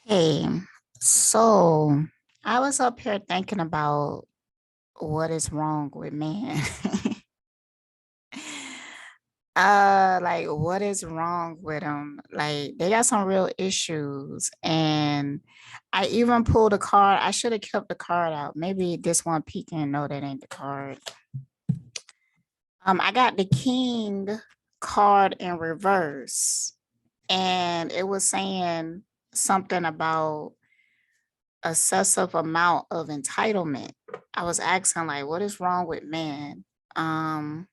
Hey, so I was up here thinking about what is wrong with man. Like what is wrong with them? Like they got some real issues. And I even pulled a card. I should have kept the card out. Maybe this one peeking. No, that ain't the card. I got the king card in reverse, and it was saying something about excessive amount of entitlement. I was asking like, what is wrong with men? Um,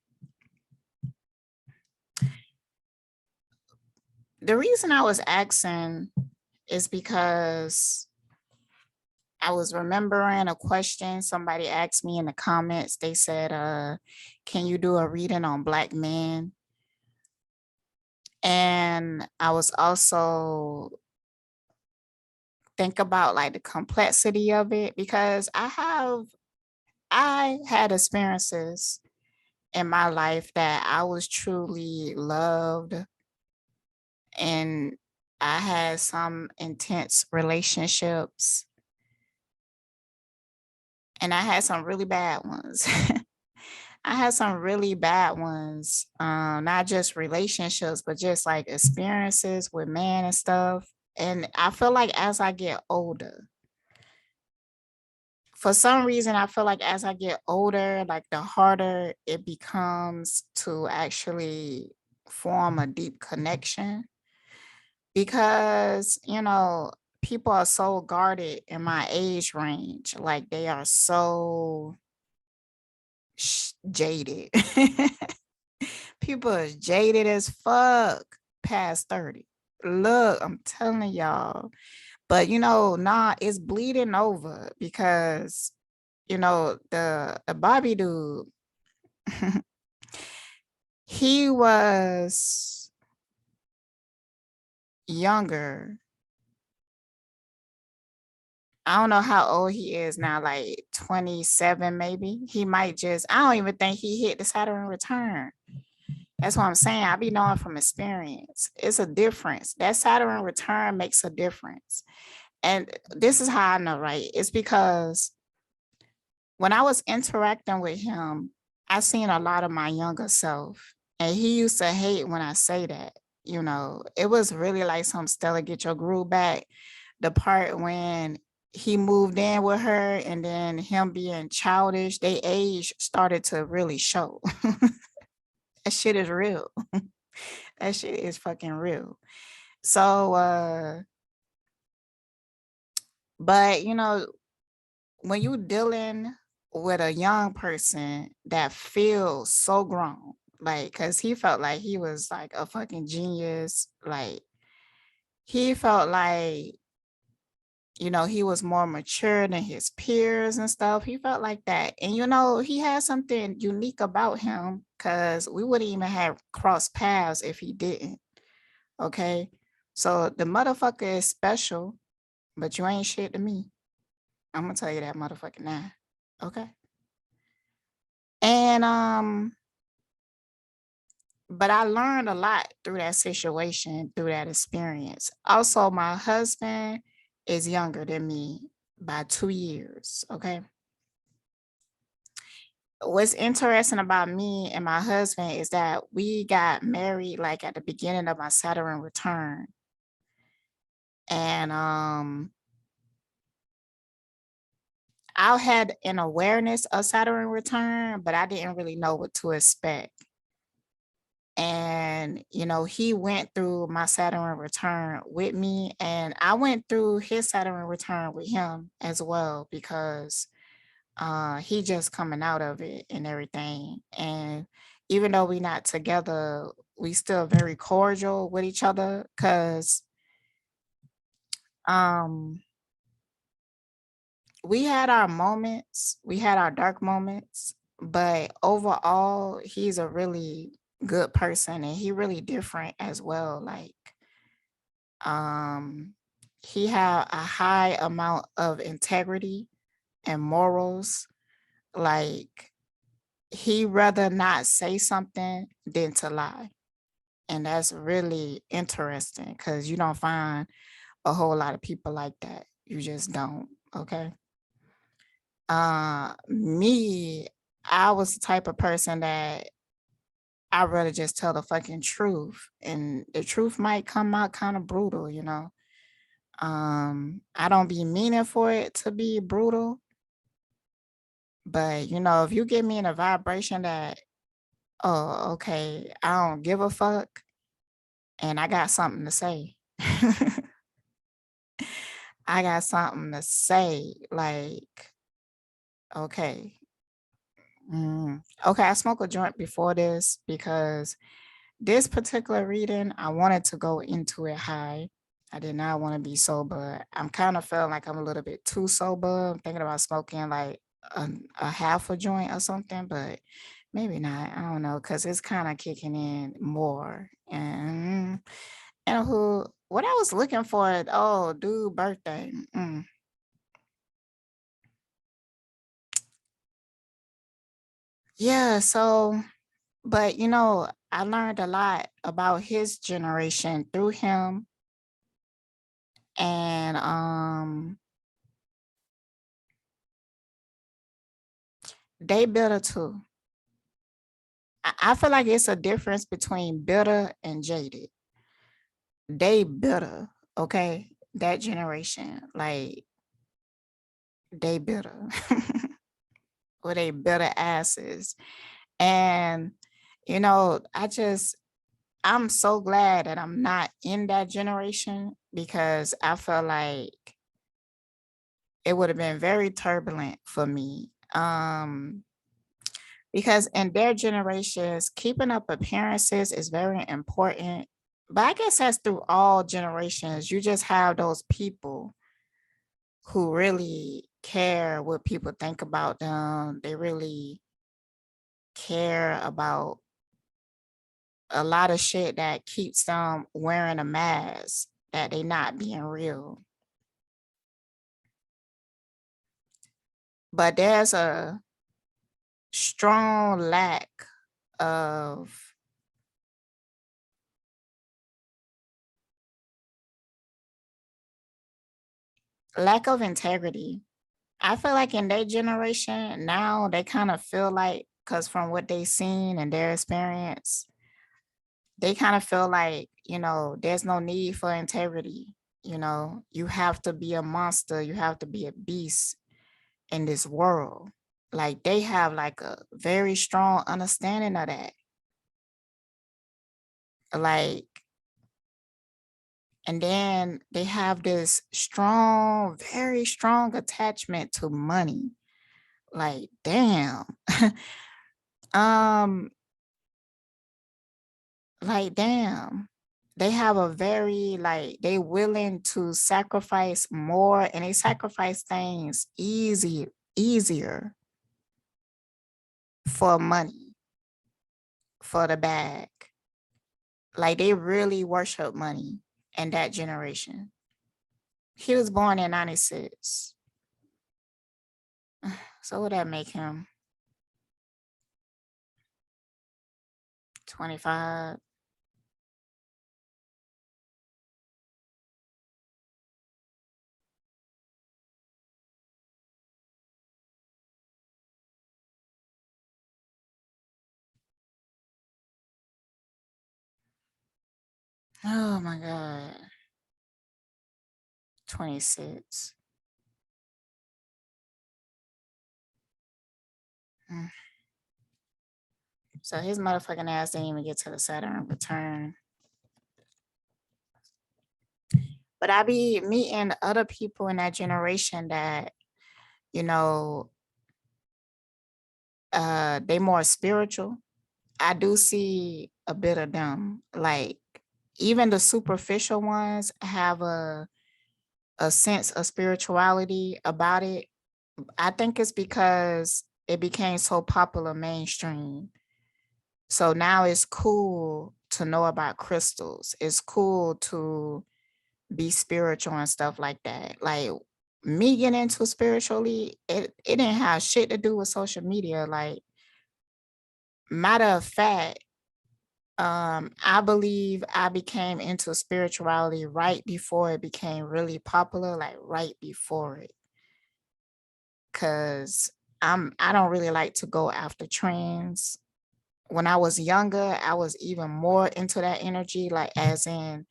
the reason I was asking is because I was remembering a question somebody asked me in the comments. They said, can you do a reading on Black men? And I was also think about like the complexity of it because I had experiences in my life that I was truly loved, and I had some intense relationships, and I had some really bad ones. I had some really bad ones, not just relationships, but just like experiences with men and stuff. And I feel like as I get older, for some reason, I feel like as I get older, like the harder it becomes to actually form a deep connection because, people are so guarded in my age range. Like they are so jaded. People is jaded as fuck past 30. Look, I'm telling y'all. But nah, it's bleeding over because the Bobby dude, he was younger. I don't know how old he is now, like 27 maybe. He might just, I don't even think he hit the Saturn return. That's what I'm saying. I be knowing from experience. It's a difference. That Saturn return makes a difference. And this is how I know, right? It's because when I was interacting with him, I seen a lot of my younger self. And he used to hate when I say that. It was really like some Stella get your groove back. The part when he moved in with her and then him being childish, they age started to really show. That shit is real. That shit is fucking real. So but when you dealing with a young person that feels so grown, like, cause he felt like he was like a fucking genius. Like he felt like, he was more mature than his peers and stuff. He felt like that. And he had something unique about him because we wouldn't even have crossed paths if he didn't. Okay. So the motherfucker is special, but you ain't shit to me. I'm gonna tell you that motherfucker now. Okay. And but I learned a lot through that situation, through that experience. Also, my husband is younger than me by 2 years. Okay. What's interesting about me and my husband is that we got married like at the beginning of my Saturn return. And I had an awareness of Saturn return, but I didn't really know what to expect. And he went through my Saturn return with me, and I went through his Saturn return with him as well because he just coming out of it and everything. And even though we not together, we still very cordial with each other because um we had our moments, we had our dark moments, but overall he's a really good person and he really different as well. Like um he had a high amount of integrity and morals. Like he rather not say something than to lie. And that's really interesting because you don't find a whole lot of people like that. You just don't. Okay. Me, I was the type of person that I'd rather just tell the fucking truth. And the truth might come out kind of brutal, you know. I don't be meaning for it to be brutal, but you know, if you get me in a vibration that, oh, okay, I don't give a fuck and I got something to say. I got something to say. Like, okay. Okay, I smoked a joint before this because this particular reading, I wanted to go into it high. I did not want to be sober. I'm kind of feeling like I'm a little bit too sober. I'm thinking about smoking like a half a joint or something, but maybe not. I don't know, because it's kind of kicking in more. And who, what I was looking for, oh, dude, birthday. Yeah, so, but you know, I learned a lot about his generation through him. And they bitter too. I feel like it's a difference between bitter and jaded. They bitter, okay? That generation, like they bitter. Or they bitter asses. And you know, I'm so glad that I'm not in that generation because I feel like it would have been very turbulent for me. Because in their generations, keeping up appearances is very important. But I guess that's through all generations. You just have those people who really care what people think about them. They really care about a lot of shit that keeps them wearing a mask, that they not being real. But there's a strong of lack of integrity. I feel like in their generation now, they kind of feel like, because from what they've seen and their experience, they kind of feel like, you know, there's no need for integrity. You know, you have to be a monster, you have to be a beast in this world. Like they have like a very strong understanding of that. Like, and then they have this strong, very strong attachment to money. Like, damn. um, like, damn. They have a very like they willing to sacrifice more, and they sacrifice things easier for money, for the bag. Like they really worship money in that generation. He was born in 96. So would that make him 25? Oh my God. 26. Mm. So his motherfucking ass didn't even get to the Saturn return. But I be meeting other people in that generation that, you know, they more spiritual. I do see a bit of them. Like even the superficial ones have a sense of spirituality about it. I think it's because it became so popular mainstream. So now it's cool to know about crystals. It's cool to be spiritual and stuff like that. Like me getting into spiritually, it didn't have shit to do with social media. Like, matter of fact, I believe I became into spirituality right before it became really popular, like right before it. Cause I don't really like to go after trends. When I was younger, I was even more into that energy, like as in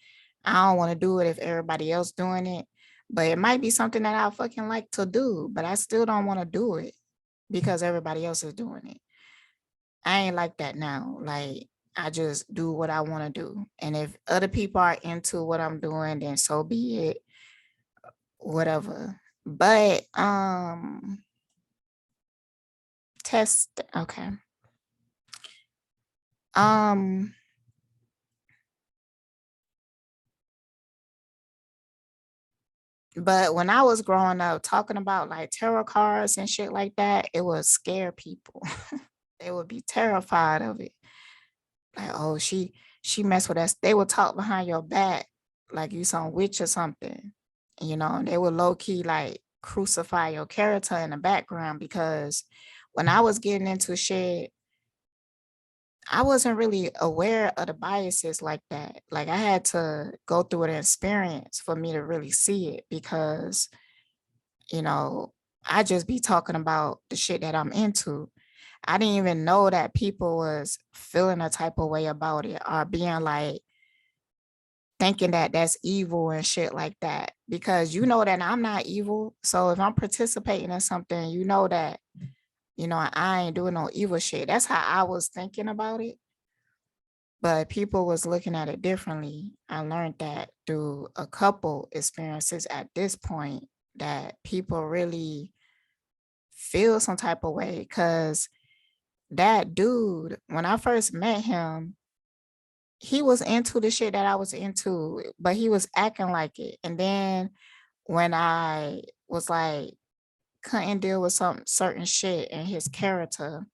I don't want to do it if everybody else doing it. But it might be something that I fucking like to do, but I still don't want to do it because everybody else is doing it. I ain't like that now. Like I just do what I want to do. And if other people are into what I'm doing, then so be it. Whatever. But test okay. Um but when I was growing up talking about like tarot cards and shit like that, it would scare people. They would be terrified of it. Like, oh, she messed with us. They would talk behind your back like you some witch or something. You know, and they would low key like crucify your character in the background because when I was getting into shit, I wasn't really aware of the biases like that. Like I had to go through an experience for me to really see it because, you know, I just be talking about the shit that I'm into. I didn't even know that people was feeling a type of way about it or being like thinking that that's evil and shit like that because you know that I'm not evil. So if I'm participating in something, you know that, you know, I ain't doing no evil shit. That's how I was thinking about it. But people was looking at it differently. I learned that through a couple experiences at this point that people really feel some type of way because that dude, when I first met him, he was into the shit that I was into, but he was acting like it. And then when I was like, couldn't deal with some certain shit in his character,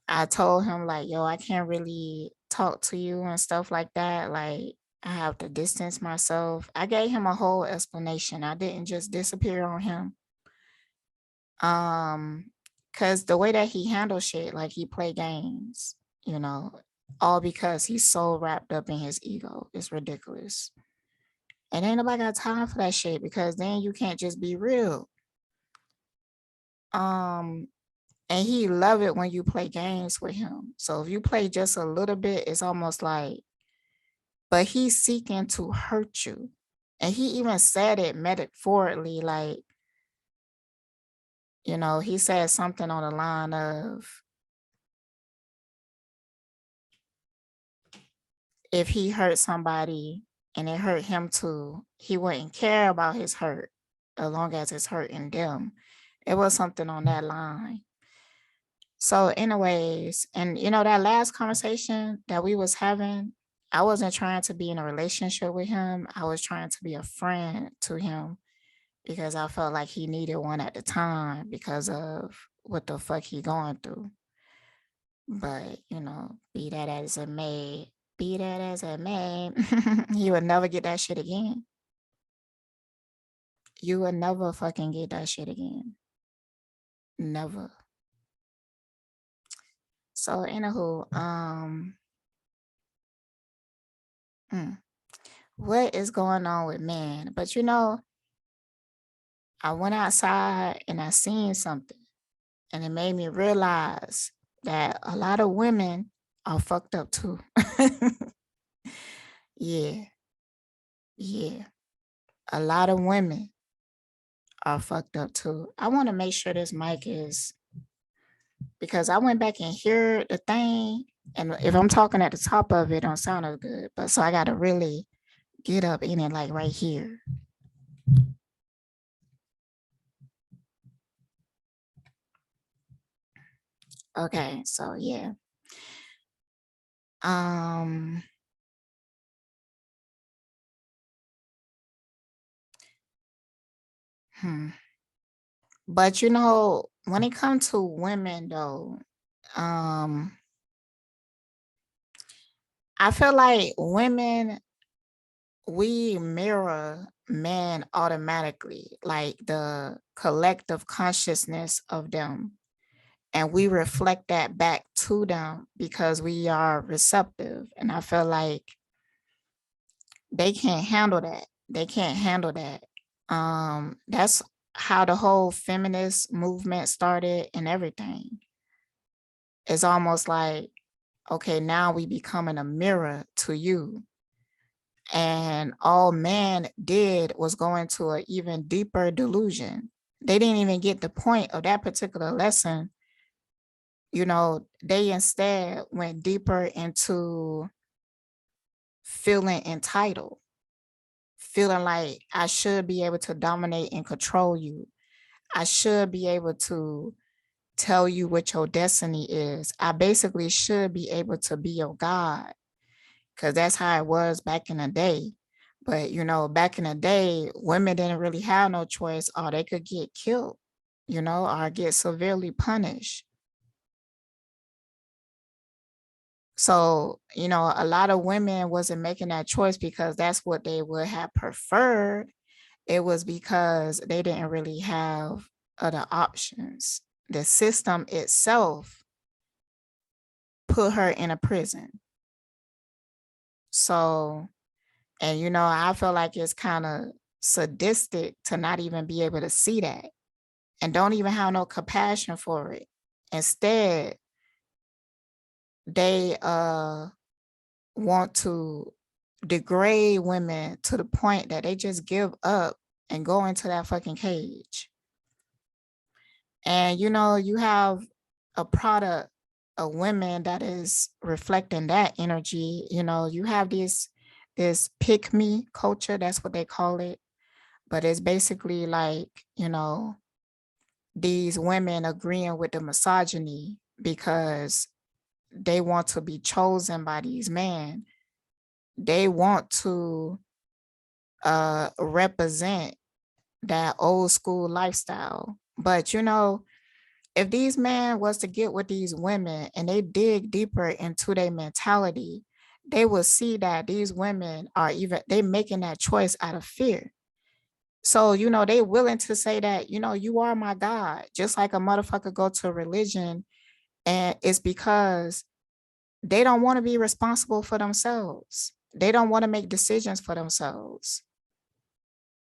I told him like, yo, I can't really talk to you and stuff like that. Like, I have to distance myself. I gave him a whole explanation. I didn't just disappear on him. Um, because the way that he handles shit, like he play games, you know, all because he's so wrapped up in his ego. It's ridiculous. And ain't nobody got time for that shit because then you can't just be real. Um, and he love it when you play games with him. So if you play just a little bit, it's almost like, but he's seeking to hurt you. And he even said it metaphorically, like, you know, he said something on the line of, if he hurt somebody and it hurt him too, he wouldn't care about his hurt as long as it's hurting them. It was something on that line. So, anyways, and you know, that last conversation that we was having, I wasn't trying to be in a relationship with him. I was trying to be a friend to him because I felt like he needed one at the time because of what the fuck he going through. But, you know, be that as it may, he would never get that shit again. You would never fucking get that shit again. Never. So, anywho, mm, what is going on with men? But you know, I went outside and I seen something, and it made me realize that a lot of women are fucked up too. Yeah, yeah. A lot of women are fucked up too. I want to make sure this mic is because I went back and heard the thing, and if I'm talking at the top of it, don't sound as good. But so I got to really get up in it, like right here. Okay, so yeah. Um, hmm. But you know, when it comes to women though, um, I feel like women, we mirror men automatically, like the collective consciousness of them. and we reflect that back to them because we are receptive. And I feel like they can't handle that. They can't handle that. That's how the whole feminist movement started and everything. It's almost like, okay, now we becoming a mirror to you. And all man did was go into an even deeper delusion. They didn't even get the point of that particular lesson. You know, they instead went deeper into feeling entitled, feeling like I should be able to dominate and control you. I should be able to tell you what your destiny is. I basically should be able to be your God, because that's how it was back in the day. But, you know, back in the day, women didn't really have no choice, or they could get killed, you know, or get severely punished. So, you know, a lot of women wasn't making that choice because that's what they would have preferred. It was because they didn't really have other options. The system itself put her in a prison. So, and you know, I feel like it's kind of sadistic to not even be able to see that and don't even have no compassion for it. Instead, they want to degrade women to the point that they just give up and go into that fucking cage. And you know, you have a product of women that is reflecting that energy. You know, you have this pick me culture, that's what they call it. But it's basically like, you know, these women agreeing with the misogyny because they want to be chosen by these men. They want to represent that old school lifestyle. But you know, if these men was to get with these women and they dig deeper into their mentality, they will see that these women are even they making that choice out of fear. So, you know, they willing to say that, you know, you are my God, just like a motherfucker go to a religion, and it's because they don't want to be responsible for themselves. They don't want to make decisions for themselves.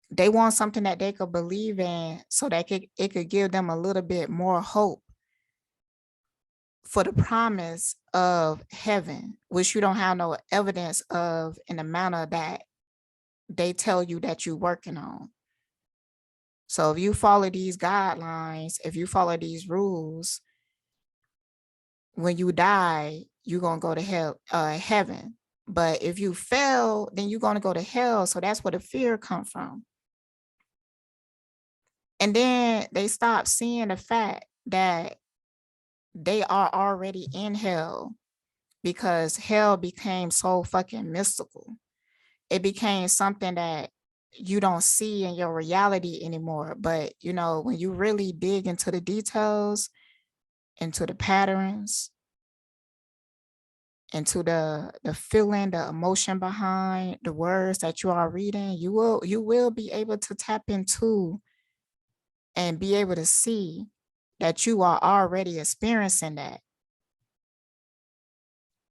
They want something that they could believe in so that it could give them a little bit more hope for the promise of heaven, which you don't have no evidence of in the manner that they tell you that you're working on. So if you follow these guidelines, if you follow these rules, when you die, you're gonna go to heaven. But if you fail, then you're gonna go to hell. So that's where the fear come from. And then they stop seeing the fact that they are already in hell because hell became so fucking mystical. It became something that you don't see in your reality anymore. But you know, when you really dig into the details, into the patterns, into the feeling, the emotion behind the words that you are reading, you will be able to tap into and be able to see that you are already experiencing that.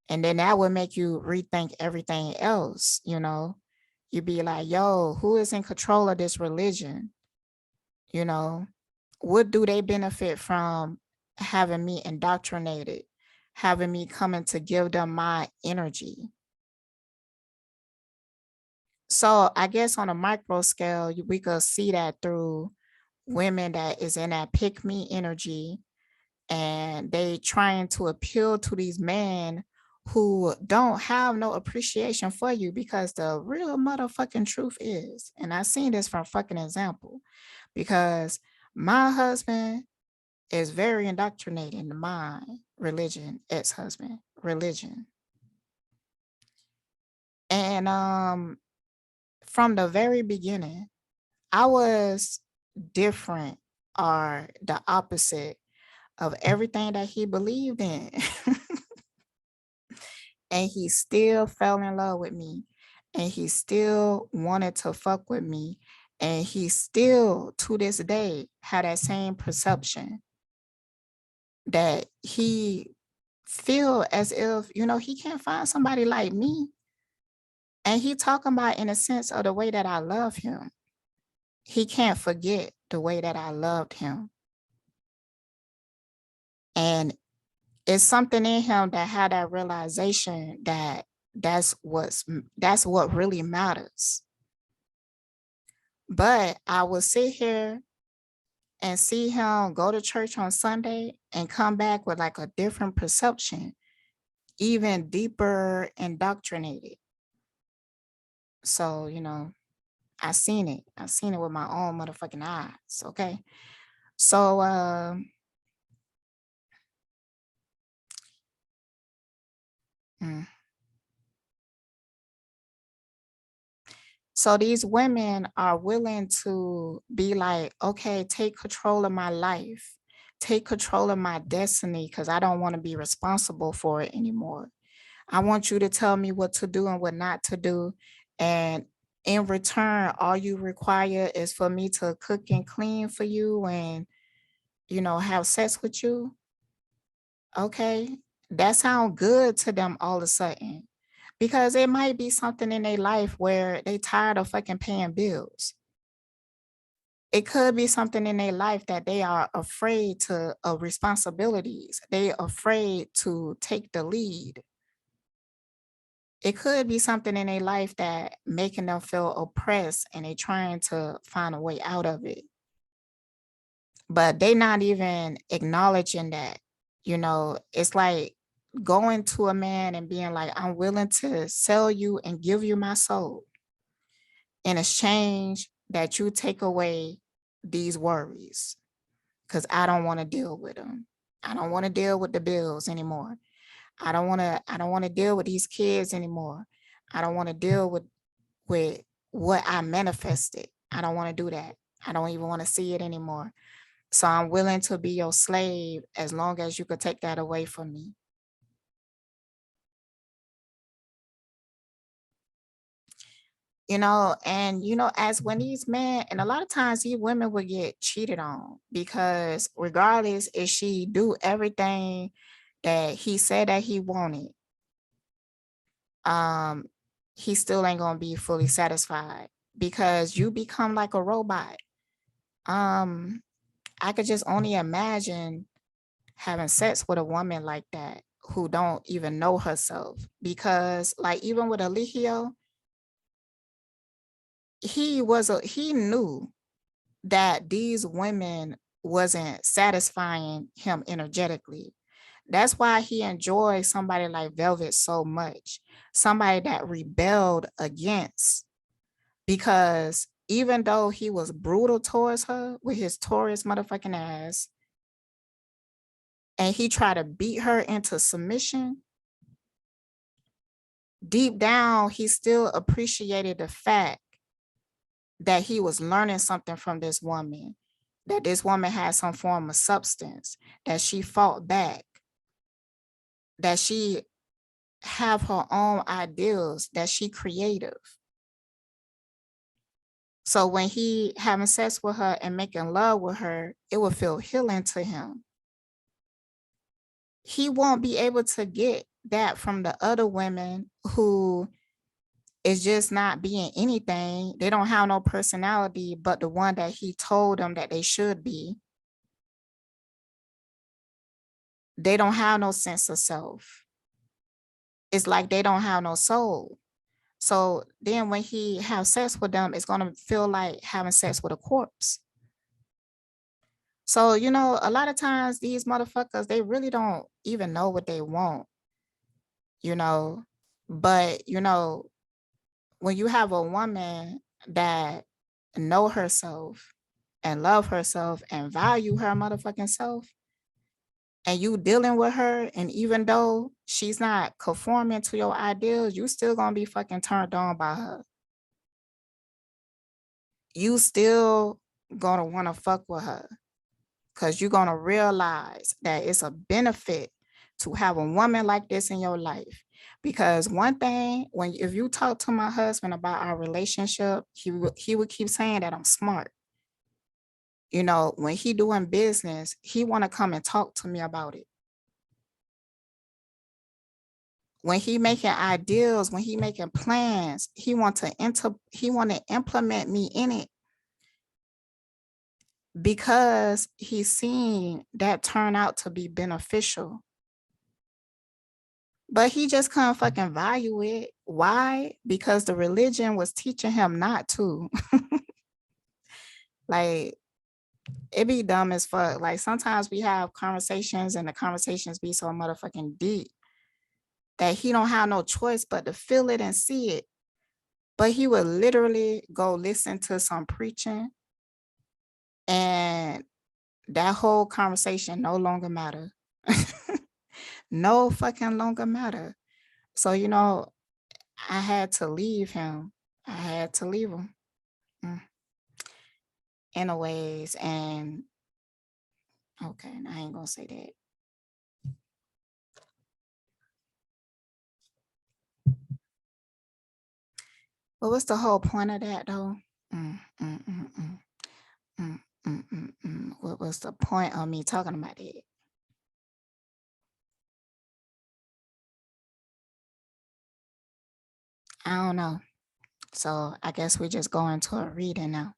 And then that would make you rethink everything else, you know. You'd be like, yo, who is in control of this religion? You know, what do they benefit from having me indoctrinated, having me coming to give them my energy? So I guess on a micro scale, we could see that through women that is in that pick me energy, and they trying to appeal to these men who don't have no appreciation for you, because the real motherfucking truth is, and I seen this from fucking example, because my husband is very indoctrinated in my religion, ex-husband religion. And from the very beginning, I was different or the opposite of everything that he believed in. And he still fell in love with me. And he still wanted to fuck with me. And he still, to this day, had that same perception that he feel as if, he can't find somebody like me. And he talking about in a sense of the way that I love him. He can't forget the way that I loved him. And it's something in him that had that realization that that's what really matters. But I will sit here and see him go to church on Sunday and come back with like a different perception, even deeper indoctrinated. So, I seen it. I seen it with my own motherfucking eyes. Okay. So mm. So these women are willing to be like, okay, take control of my life, take control of my destiny, because I don't want to be responsible for it anymore. I want you to tell me what to do and what not to do. And in return, all you require is for me to cook and clean for you and, have sex with you. Okay. That sounds good to them all of a sudden. Because it might be something in their life where they tired of fucking paying bills. It could be something in their life that they are afraid of responsibilities. They afraid to take the lead. It could be something in their life that making them feel oppressed and they trying to find a way out of it. But they not even acknowledging that. It's like going to a man and being like, I'm willing to sell you and give you my soul in exchange that you take away these worries, because I don't want to deal with them. I don't want to deal with the bills anymore. I don't want to deal with these kids anymore. I don't want to deal with what I manifested. I don't want to do that. I don't even want to see it anymore. So I'm willing to be your slave as long as you could take that away from me. And as when these men, and a lot of times these women would get cheated on, because regardless if she do everything that he said that he wanted, um, he still ain't gonna be fully satisfied, because you become like a robot. Um, I could just only imagine having sex with a woman like that who don't even know herself, because like even with Alihio, he knew that these women wasn't satisfying him energetically. That's why he enjoyed somebody like Velvet so much, somebody that rebelled against, because even though he was brutal towards her with his Taurus motherfucking ass, and he tried to beat her into submission, deep down, he still appreciated the fact that he was learning something from this woman, that this woman had some form of substance, that she fought back, that she have her own ideals, that she creative. So when he having sex with her and making love with her, it will feel healing to him. He won't be able to get that from the other women who is just not being anything. They don't have no personality, but the one that he told them that they should be. They don't have no sense of self. It's like they don't have no soul. So then when he have sex with them, it's going to feel like having sex with a corpse. So, a lot of times these motherfuckers, they really don't even know what they want, you know. But, when you have a woman that know herself and love herself and value her motherfucking self, and you dealing with her, and even though she's not conforming to your ideals, you still gonna be fucking turned on by her. You still gonna want to fuck with her, because you're gonna realize that it's a benefit to have a woman like this in your life. Because one thing, if you talk to my husband about our relationship, he would keep saying that I'm smart. You know, when he doing business, he want to come and talk to me about it. When he making ideals, when he making plans, he want to implement me in it, because he's seen that turn out to be beneficial. But he just couldn't fucking value it. Why? Because the religion was teaching him not to. Like, it be dumb as fuck. Like, sometimes we have conversations and the conversations be so motherfucking deep that he don't have no choice but to feel it and see it. But he would literally go listen to some preaching, and that whole conversation no longer matter. No fucking longer matter. So, you know, I had to leave him. I had to leave him. Anyways, and okay, I ain't gonna say that. But what's the whole point of that though? What was the point of me talking about it? I don't know. So I guess we just go into a reading now.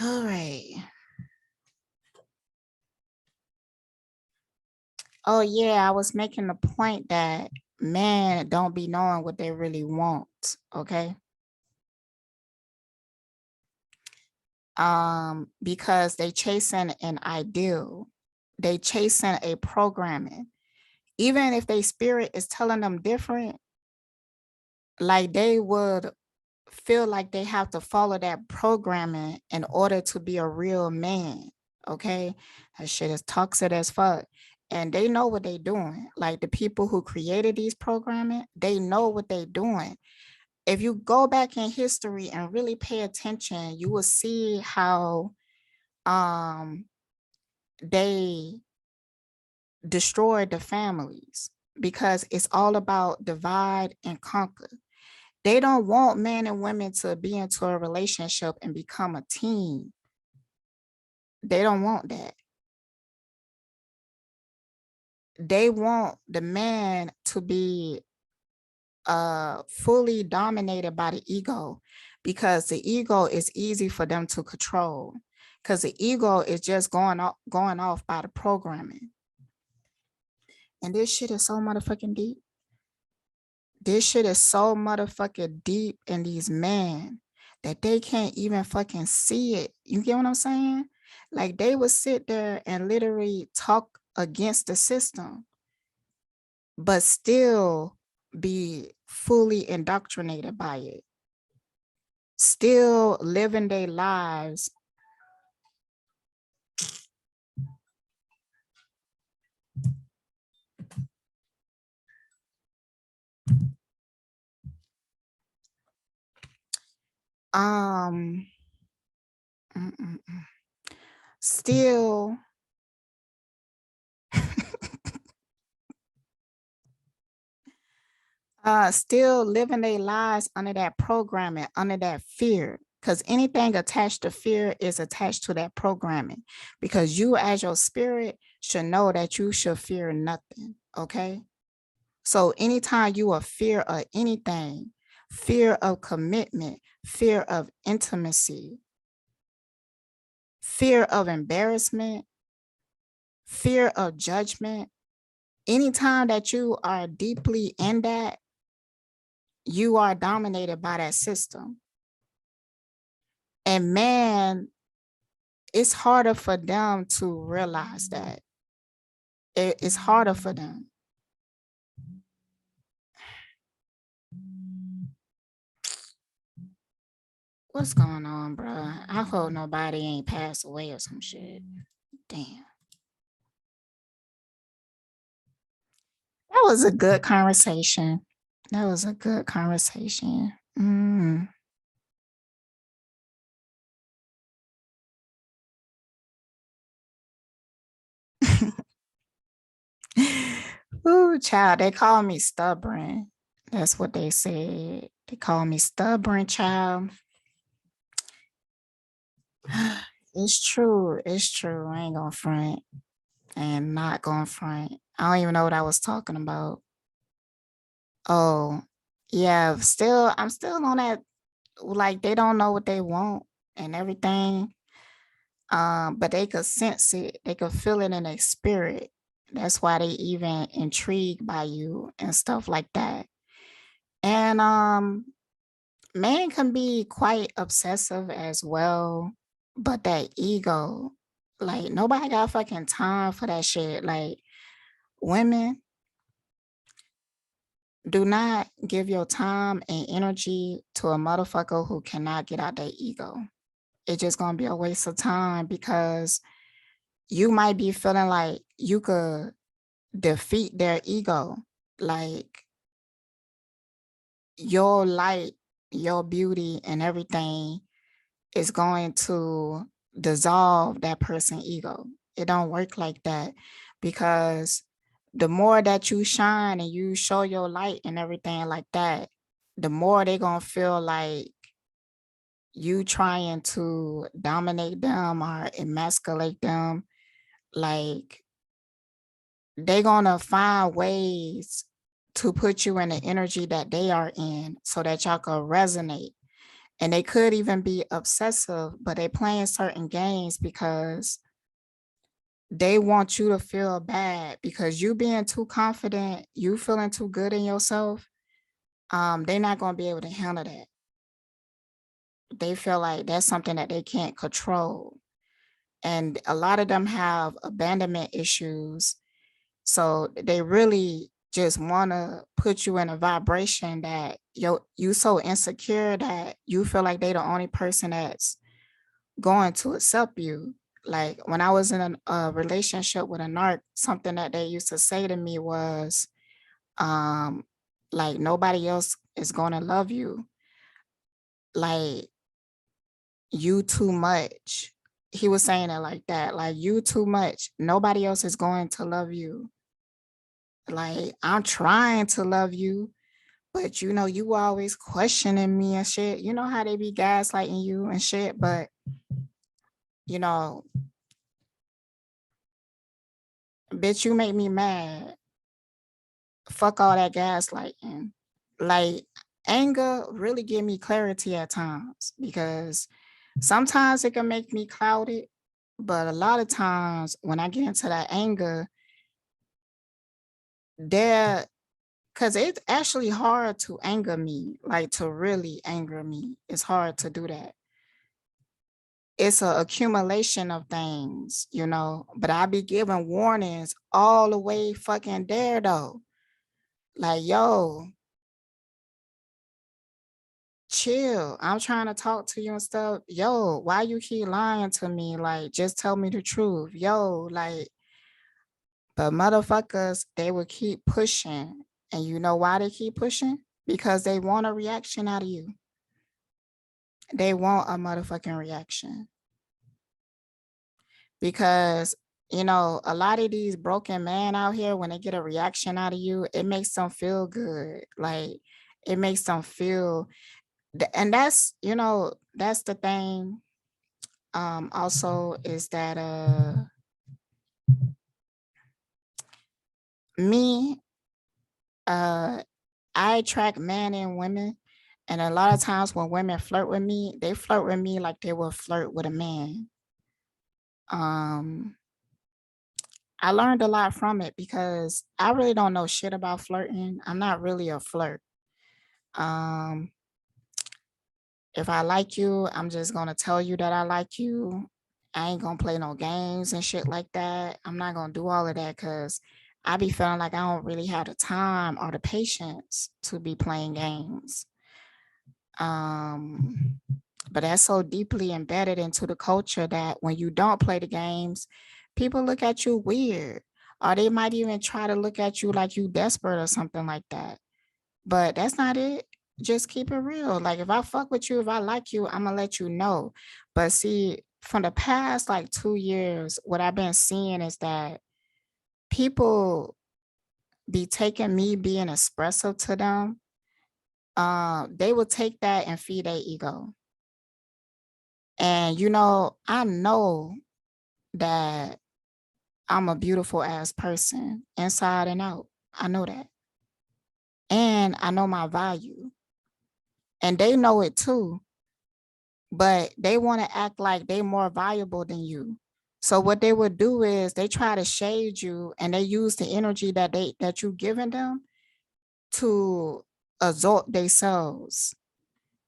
All right. Oh yeah, I was making the point that men don't be knowing what they really want. Okay. Because they chasing an ideal, they chasing a programming. Even if their spirit is telling them different, like they would feel like they have to follow that programming in order to be a real man. Okay. That shit is toxic as fuck. And they know what they doing. Like, the people who created these programming, they know what they doing. If you go back in history and really pay attention, you will see how they destroyed the families, because it's all about divide and conquer. They don't want men and women to be into a relationship and become a team. They don't want that. They want the man to be fully dominated by the ego, because the ego is easy for them to control, because the ego is just going off by the programming. And this shit is so motherfucking deep. This shit is so motherfucking deep in these men that they can't even fucking see it. You get what I'm saying? Like, they would sit there and literally talk against the system, but still be fully indoctrinated by it, still living their lives. Um, still still living their lives under that programming, under that fear. Because anything attached to fear is attached to that programming. Because you, as your spirit, should know that you should fear nothing. Okay. So anytime you are fear of anything, fear of commitment, fear of intimacy, fear of embarrassment, fear of judgment, anytime that you are deeply in that, you are dominated by that system. And man, it's harder for them to realize that. It's harder for them. What's going on, bro? I hope nobody ain't passed away or some shit. Damn. That was a good conversation. That was a good conversation. Ooh, child, they call me stubborn. That's what they said. They call me stubborn, child. It's true. It's true. I ain't gonna front and not gonna front. I don't even know what I was talking about. Oh, yeah. I'm still on that. Like they don't know what they want and everything. But they could sense it. They could feel it in their spirit. That's why they even intrigued by you and stuff like that. And man can be quite obsessive as well, but that ego, like nobody got fucking time for that shit. Like women, do not give your time and energy to a motherfucker who cannot get out their ego. It's just gonna be a waste of time because you might be feeling like you could defeat their ego. Like your light, your beauty, and everything is going to dissolve that person's ego. It don't work like that because the more that you shine and you show your light and everything like that, the more they gonna feel like you trying to dominate them or emasculate them. Like they gonna find ways to put you in the energy that they are in so that y'all can resonate. And they could even be obsessive, but they playing certain games because they want you to feel bad because you being too confident, you feeling too good in yourself. They're not gonna be able to handle that. They feel like that's something that they can't control. And a lot of them have abandonment issues. So they really just want to put you in a vibration that you so insecure that you feel like they the only person that's going to accept you. Like when I was in a relationship with a narc, something that they used to say to me was, um, like nobody else is going to love you. Like you too much. He was saying it like that, like you too much. Nobody else is going to love you. Like I'm trying to love you, but you always questioning me and shit. You know how they be gaslighting you and shit, but you know, bitch, you make me mad. Fuck all that gaslighting. Like anger really give me clarity at times because sometimes it can make me clouded, but a lot of times when I get into that anger, there because it's actually hard to anger me, like to really anger me. It's hard to do that. It's an accumulation of things, but I be giving warnings all the way fucking there though. Like, yo, chill. I'm trying to talk to you and stuff. Yo, why you keep lying to me? Like, just tell me the truth. Yo, like, but motherfuckers, they will keep pushing. And you know why they keep pushing? Because they want a reaction out of you. They want a motherfucking reaction. Because, a lot of these broken men out here, when they get a reaction out of you, it makes them feel good. Like, it makes them feel, and that's the thing. Also is that me, I attract men and women. And a lot of times when women flirt with me, they flirt with me like they will flirt with a man. Um, I learned a lot from it because I really don't know shit about flirting. I'm not really a flirt. Um, if I like you, I'm just gonna tell you that I like you. I ain't gonna play no games and shit like that. I'm not gonna do all of that because I be feeling like I don't really have the time or the patience to be playing games. Um, but that's so deeply embedded into the culture that when you don't play the games, people look at you weird, or they might even try to look at you like you desperate or something like that. But that's not it. Just keep it real. Like if I fuck with you, if I like you, I'm gonna let you know. But see, from the past like 2 years, what I've been seeing is that people be taking me being expressive to them. They will take that and feed their ego. And you know, I know that I'm a beautiful ass person inside and out. I know that. And I know my value. And they know it too, but they want to act like they more valuable than you. So what they would do is they try to shade you and they use the energy that you giving them to absorb themselves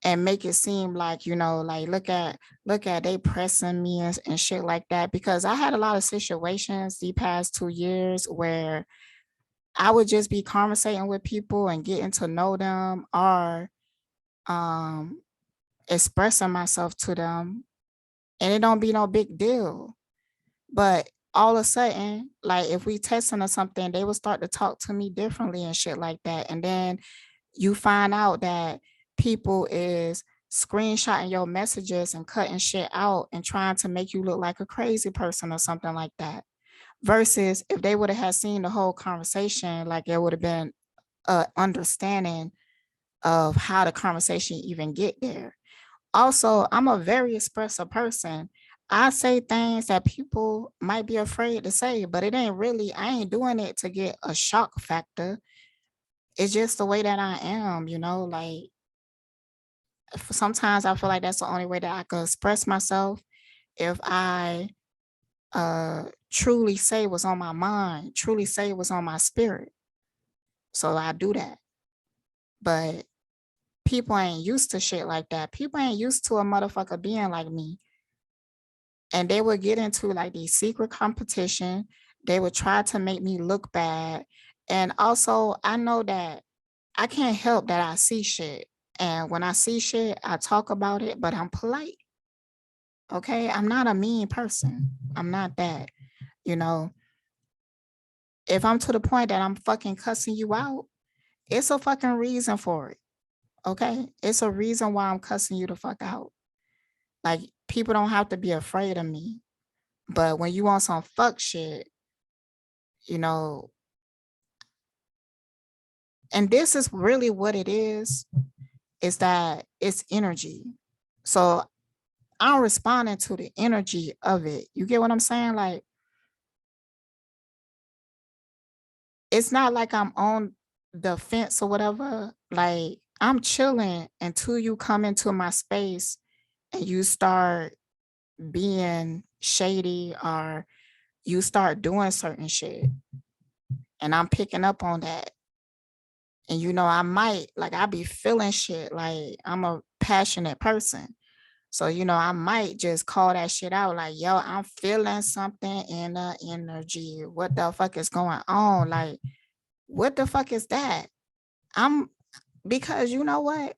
and make it seem like, you know, like look at they pressing me and shit like that. Because I had a lot of situations the past 2 years where I would just be conversating with people and getting to know them, or um expressing myself to them, and it don't be no big deal. But all of a sudden, like if we texting or something, they would start to talk to me differently and shit like that. And then you find out that people is screenshotting your messages and cutting shit out and trying to make you look like a crazy person or something like that. Versus if they would have had seen the whole conversation, like it would have been a understanding of how the conversation even get there. Also, I'm a very expressive person. I say things that people might be afraid to say, but it ain't really, I ain't doing it to get a shock factor. It's just the way that I am, you know, like sometimes I feel like that's the only way that I could express myself if I truly say what's on my mind, truly say what's on my spirit. So I do that. But people ain't used to shit like that. People ain't used to a motherfucker being like me. And they would get into like these secret competition. They would try to make me look bad. And also, I know that I can't help that I see shit. And when I see shit, I talk about it, but I'm polite. Okay. I'm not a mean person. I'm not that. You know, if I'm to the point that I'm fucking cussing you out, it's a fucking reason for it. Okay. It's a reason why I'm cussing you the fuck out. Like, people don't have to be afraid of me. But when you want some fuck shit, you know, and this is really what it is that it's energy. So I'm responding to the energy of it. You get what I'm saying? Like, it's not like I'm on the fence or whatever. Like, I'm chilling until you come into my space and you start being shady or you start doing certain shit. And I'm picking up on that. And you know, I might like I be feeling shit. Like, I'm a passionate person. So, you know, I might just call that shit out like, yo, I'm feeling something in the energy. What the fuck is going on? Like, what the fuck is that? I'm because you know what?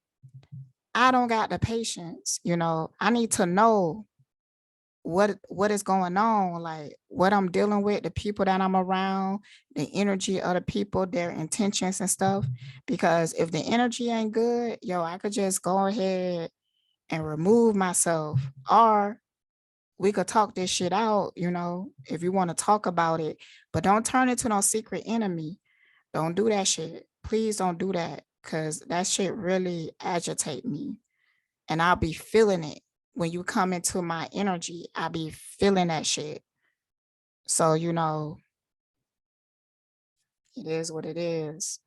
I don't got the patience. You know, I need to know what is going on, like what I'm dealing with, the people that I'm around, the energy of the people, their intentions and stuff. Because if the energy ain't good, yo, I could just go ahead and remove myself, or we could talk this shit out, you know, if you want to talk about it, but don't turn it to no secret enemy. Don't do that shit. Please don't do that, because that shit really agitate me, and I'll be feeling it. When you come into my energy, I'll be feeling that shit. So, you know, it is what it is.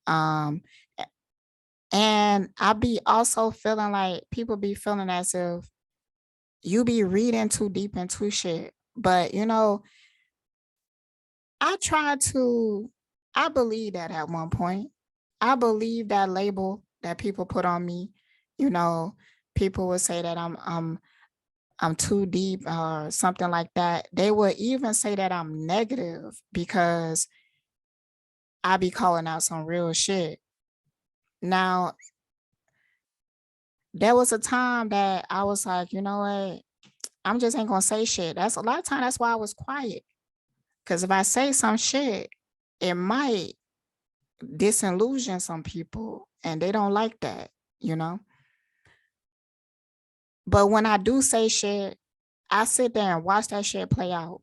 Um, and I be also feeling like people be feeling as if you be reading too deep into shit. But you know, I tried to, I believe that at one point. I believe that label that people put on me. You know, people would say that I'm too deep or something like that. They would even say that I'm negative because I be calling out some real shit. Now, there was a time that I was like, you know what? I'm just ain't gonna say shit. That's a lot of time. That's why I was quiet. Cause if I say some shit, it might disillusion some people and they don't like that, you know? But when I do say shit, I sit there and watch that shit play out.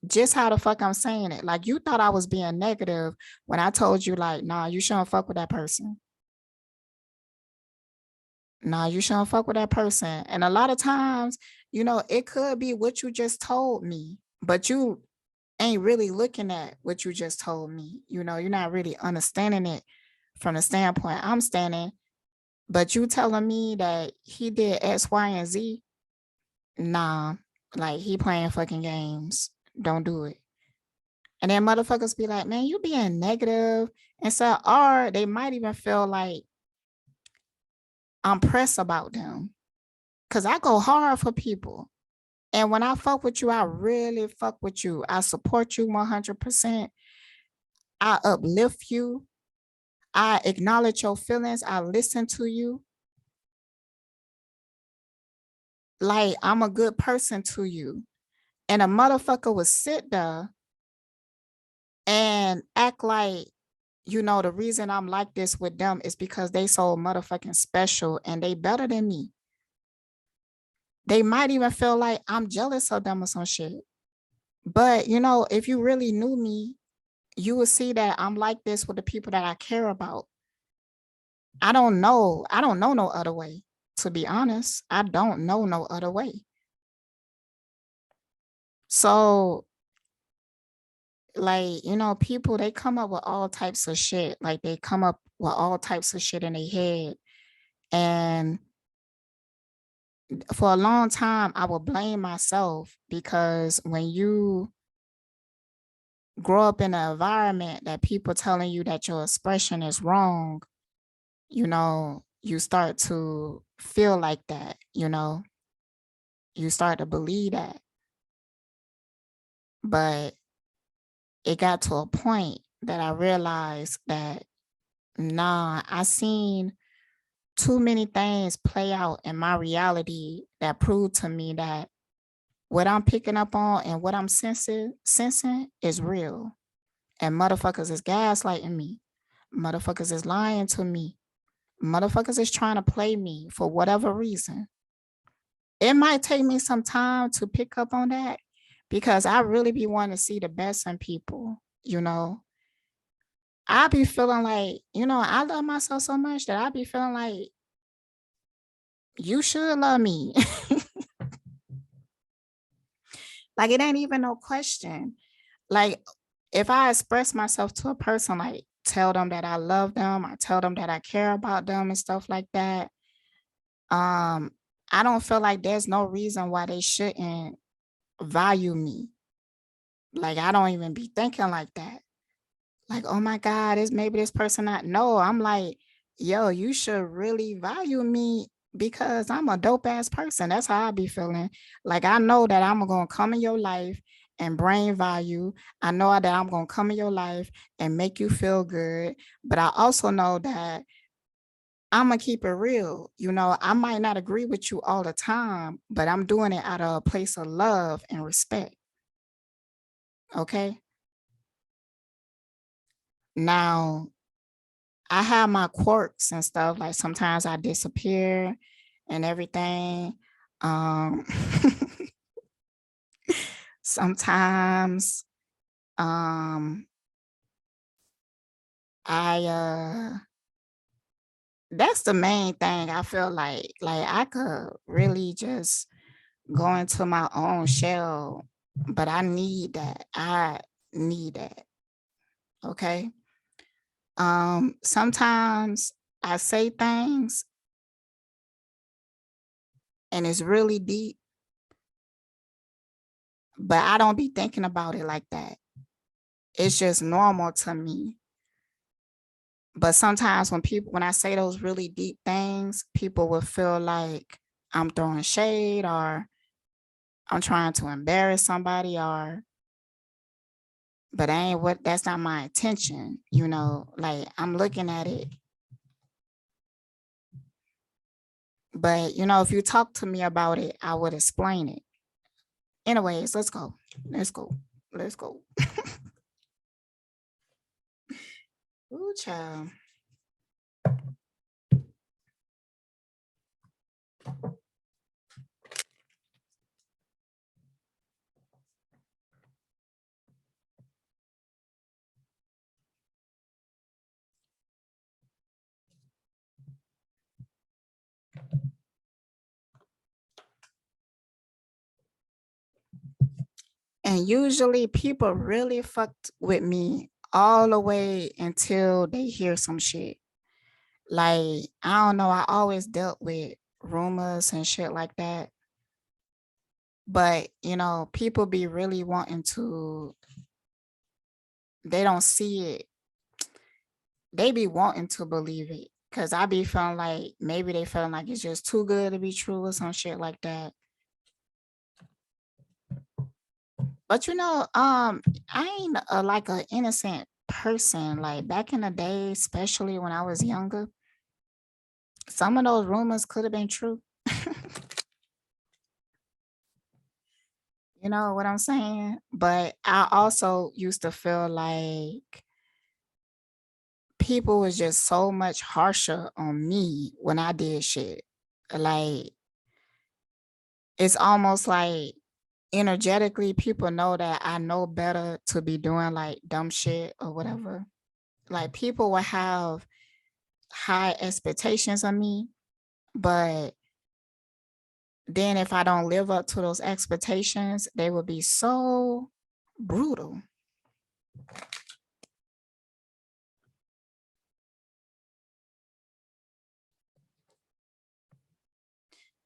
Just how the fuck I'm saying it. Like, you thought I was being negative when I told you, like, nah, you shouldn't fuck with that person. Nah, you shouldn't fuck with that person. And a lot of times, you know, it could be what you just told me, but you ain't really looking at what you just told me. You know, you're not really understanding it from the standpoint I'm standing. But you telling me that he did X, Y, and Z, nah, like he playing fucking games. Don't do it. And then motherfuckers be like, man, you being negative. And so, or they might even feel like I'm pressed about them. Cause I go hard for people. And when I fuck with you, I really fuck with you. I support you 100%. I uplift you. I acknowledge your feelings. I listen to you. Like I'm a good person to you. And a motherfucker would sit there and act like, you know, the reason I'm like this with them is because they so motherfucking special and they better than me. They might even feel like I'm jealous of them or some shit. But, you know, if you really knew me, you would see that I'm like this with the people that I care about. I don't know. I don't know no other way. To be honest, I don't know no other way. So, like, you know, people, they come up with all types of shit. Like, they come up with all types of shit in their head. And for a long time, I would blame myself because when you grow up in an environment that people telling you that your expression is wrong, you know, you start to feel like that, you know, you start to believe that. But it got to a point that I realized that, nah, I seen too many things play out in my reality that proved to me that what I'm picking up on and what I'm sensing is real. And motherfuckers is gaslighting me. Motherfuckers is lying to me. Motherfuckers is trying to play me for whatever reason. It might take me some time to pick up on that because I really be wanting to see the best in people, you know. I be feeling like, you know, I love myself so much that I be feeling like you should love me. Like it ain't even no question. Like if I express myself to a person, like tell them that I love them, I tell them that I care about them and stuff like that. Um, I don't feel like there's no reason why they shouldn't value me. Like I don't even be thinking like that. Like, oh my God, is maybe this person not? No, I'm like, yo, you should really value me because I'm a dope ass person. That's how I be feeling. Like I know that I'm gonna come in your life and bring value. I know that I'm gonna come in your life and make you feel good. But I also know that I'm gonna keep it real. You know, I might not agree with you all the time, but I'm doing it out of a place of love and respect. Okay. Now, I have my quirks and stuff. Like sometimes I disappear and everything. Um, sometimes um, I that's the main thing. I feel like I could really just go into my own shell, but I need that. I need that. Okay. Sometimes I say things and it's really deep, but I don't be thinking about it like that. It's just normal to me. But sometimes when I say those really deep things, people will feel like I'm throwing shade or I'm trying to embarrass somebody or but I ain't what that's not my intention, you know, like I'm looking at it. But you know, if you talk to me about it, I would explain it. Anyways, let's go. Let's go. Let's go. Ooh, child. And usually people really fucked with me all the way until they hear some shit. Like, I don't know, I always dealt with rumors and shit like that. But, people be really wanting to, they don't see it. They be wanting to believe it. Cause I be feeling like maybe they feeling like it's just too good to be true or some shit like that. But I ain't like an innocent person. Like back in the day, especially when I was younger, some of those rumors could have been true. You know what I'm saying? But I also used to feel like people was just so much harsher on me when I did shit. Like it's almost like energetically people know that I know better to be doing like dumb shit or whatever. Like people will have high expectations of me, but then if I don't live up to those expectations, they will be so brutal.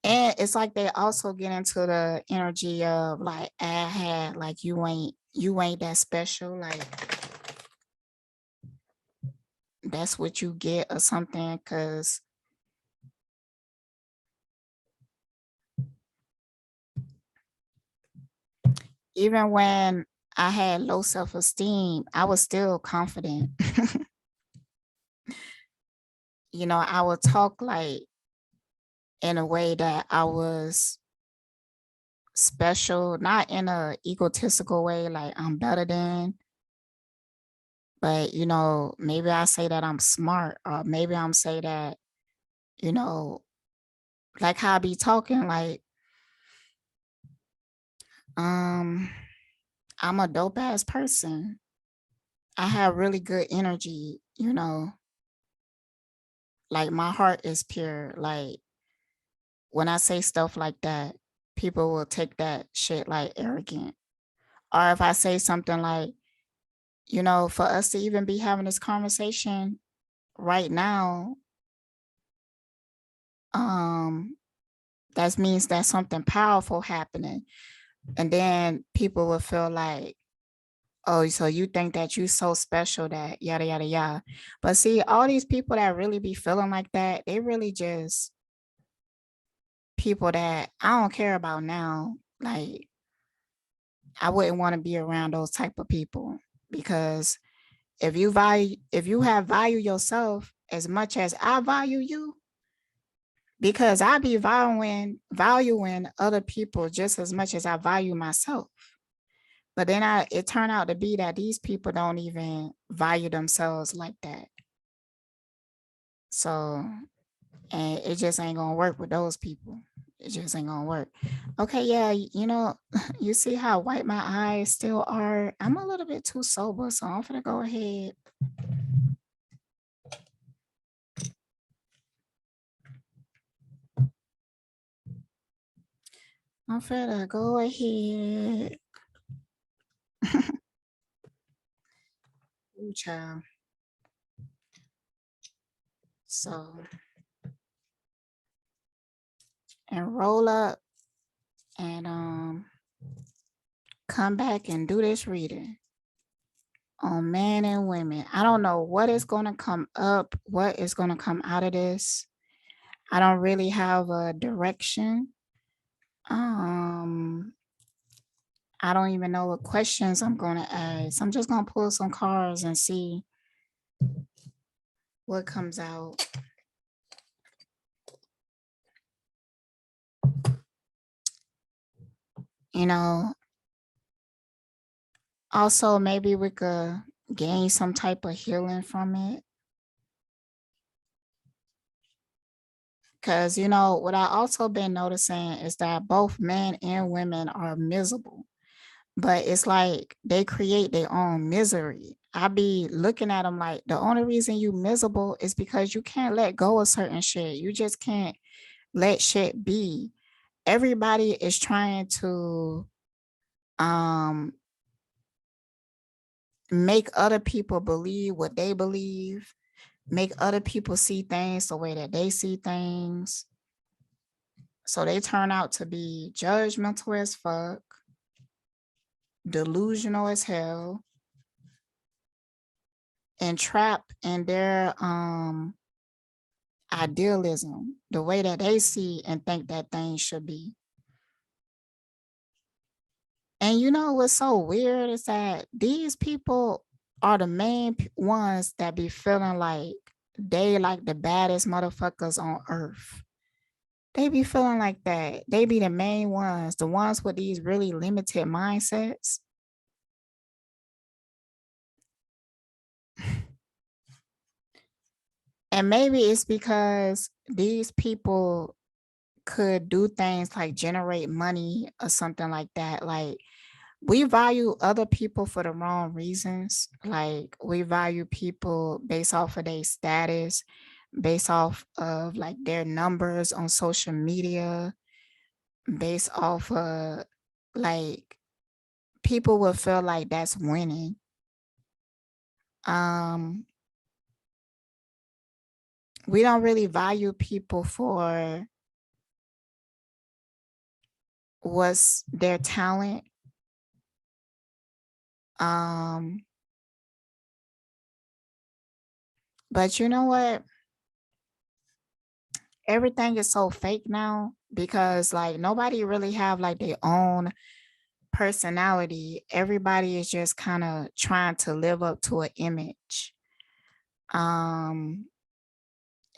And it's like they also get into the energy of like, I had like you ain't that special. Like that's what you get or something. Cause even when I had low self-esteem, I was still confident. I would talk like in a way that I was special, not in a egotistical way, like I'm better than, but maybe I say that I'm smart, or maybe I'm say that, you know, like how I be talking, like, um, I'm a dope ass person. I have really good energy, like my heart is pure. Like when I say stuff like that, people will take that shit like arrogant. Or if I say something like, for us to even be having this conversation right now, um, that means that something powerful happening. And then people will feel like, oh, so you think that you so special that yada yada yada. But see, all these people that really be feeling like that, they really just people that I don't care about now. Like I wouldn't want to be around those type of people because if you have value yourself as much as I value you, because I be valuing other people just as much as I value myself. But then it turned out to be that these people don't even value themselves like that. So, and it just ain't gonna work with those people. It just ain't gonna work. Okay, yeah, you see how white my eyes still are. I'm a little bit too sober, so I'm gonna go ahead. I'm finna go ahead. Ooh, child. So, and roll up and come back and do this reading on men and women. I don't know what is going to come up, what is going to come out of this. I don't really have a direction. Um, I don't even know what questions I'm going to ask. I'm just going to pull some cards and see what comes out. You know, also maybe we could gain some type of healing from it. Because, what I also been noticing is that both men and women are miserable, but it's like they create their own misery. I be looking at them like the only reason you miserable is because you can't let go of certain shit. You just can't let shit be. Everybody is trying to make other people believe what they believe, make other people see things the way that they see things. So they turn out to be judgmental as fuck, delusional as hell, and trapped in their idealism, the way that they see and think that things should be. And you know what's so weird is that these people are the main ones that be feeling like they like the baddest motherfuckers on earth. They be feeling like that. They be the main ones, the ones with these really limited mindsets. And maybe it's because these people could do things like generate money or something like that. Like, we value other people for the wrong reasons. Like, we value people based off of their status, based off of like their numbers on social media, based off of like people will feel like that's winning. We don't really value people for what's their talent. But you know what? Everything is so fake now because like nobody really have like their own personality. Everybody is just kind of trying to live up to an image.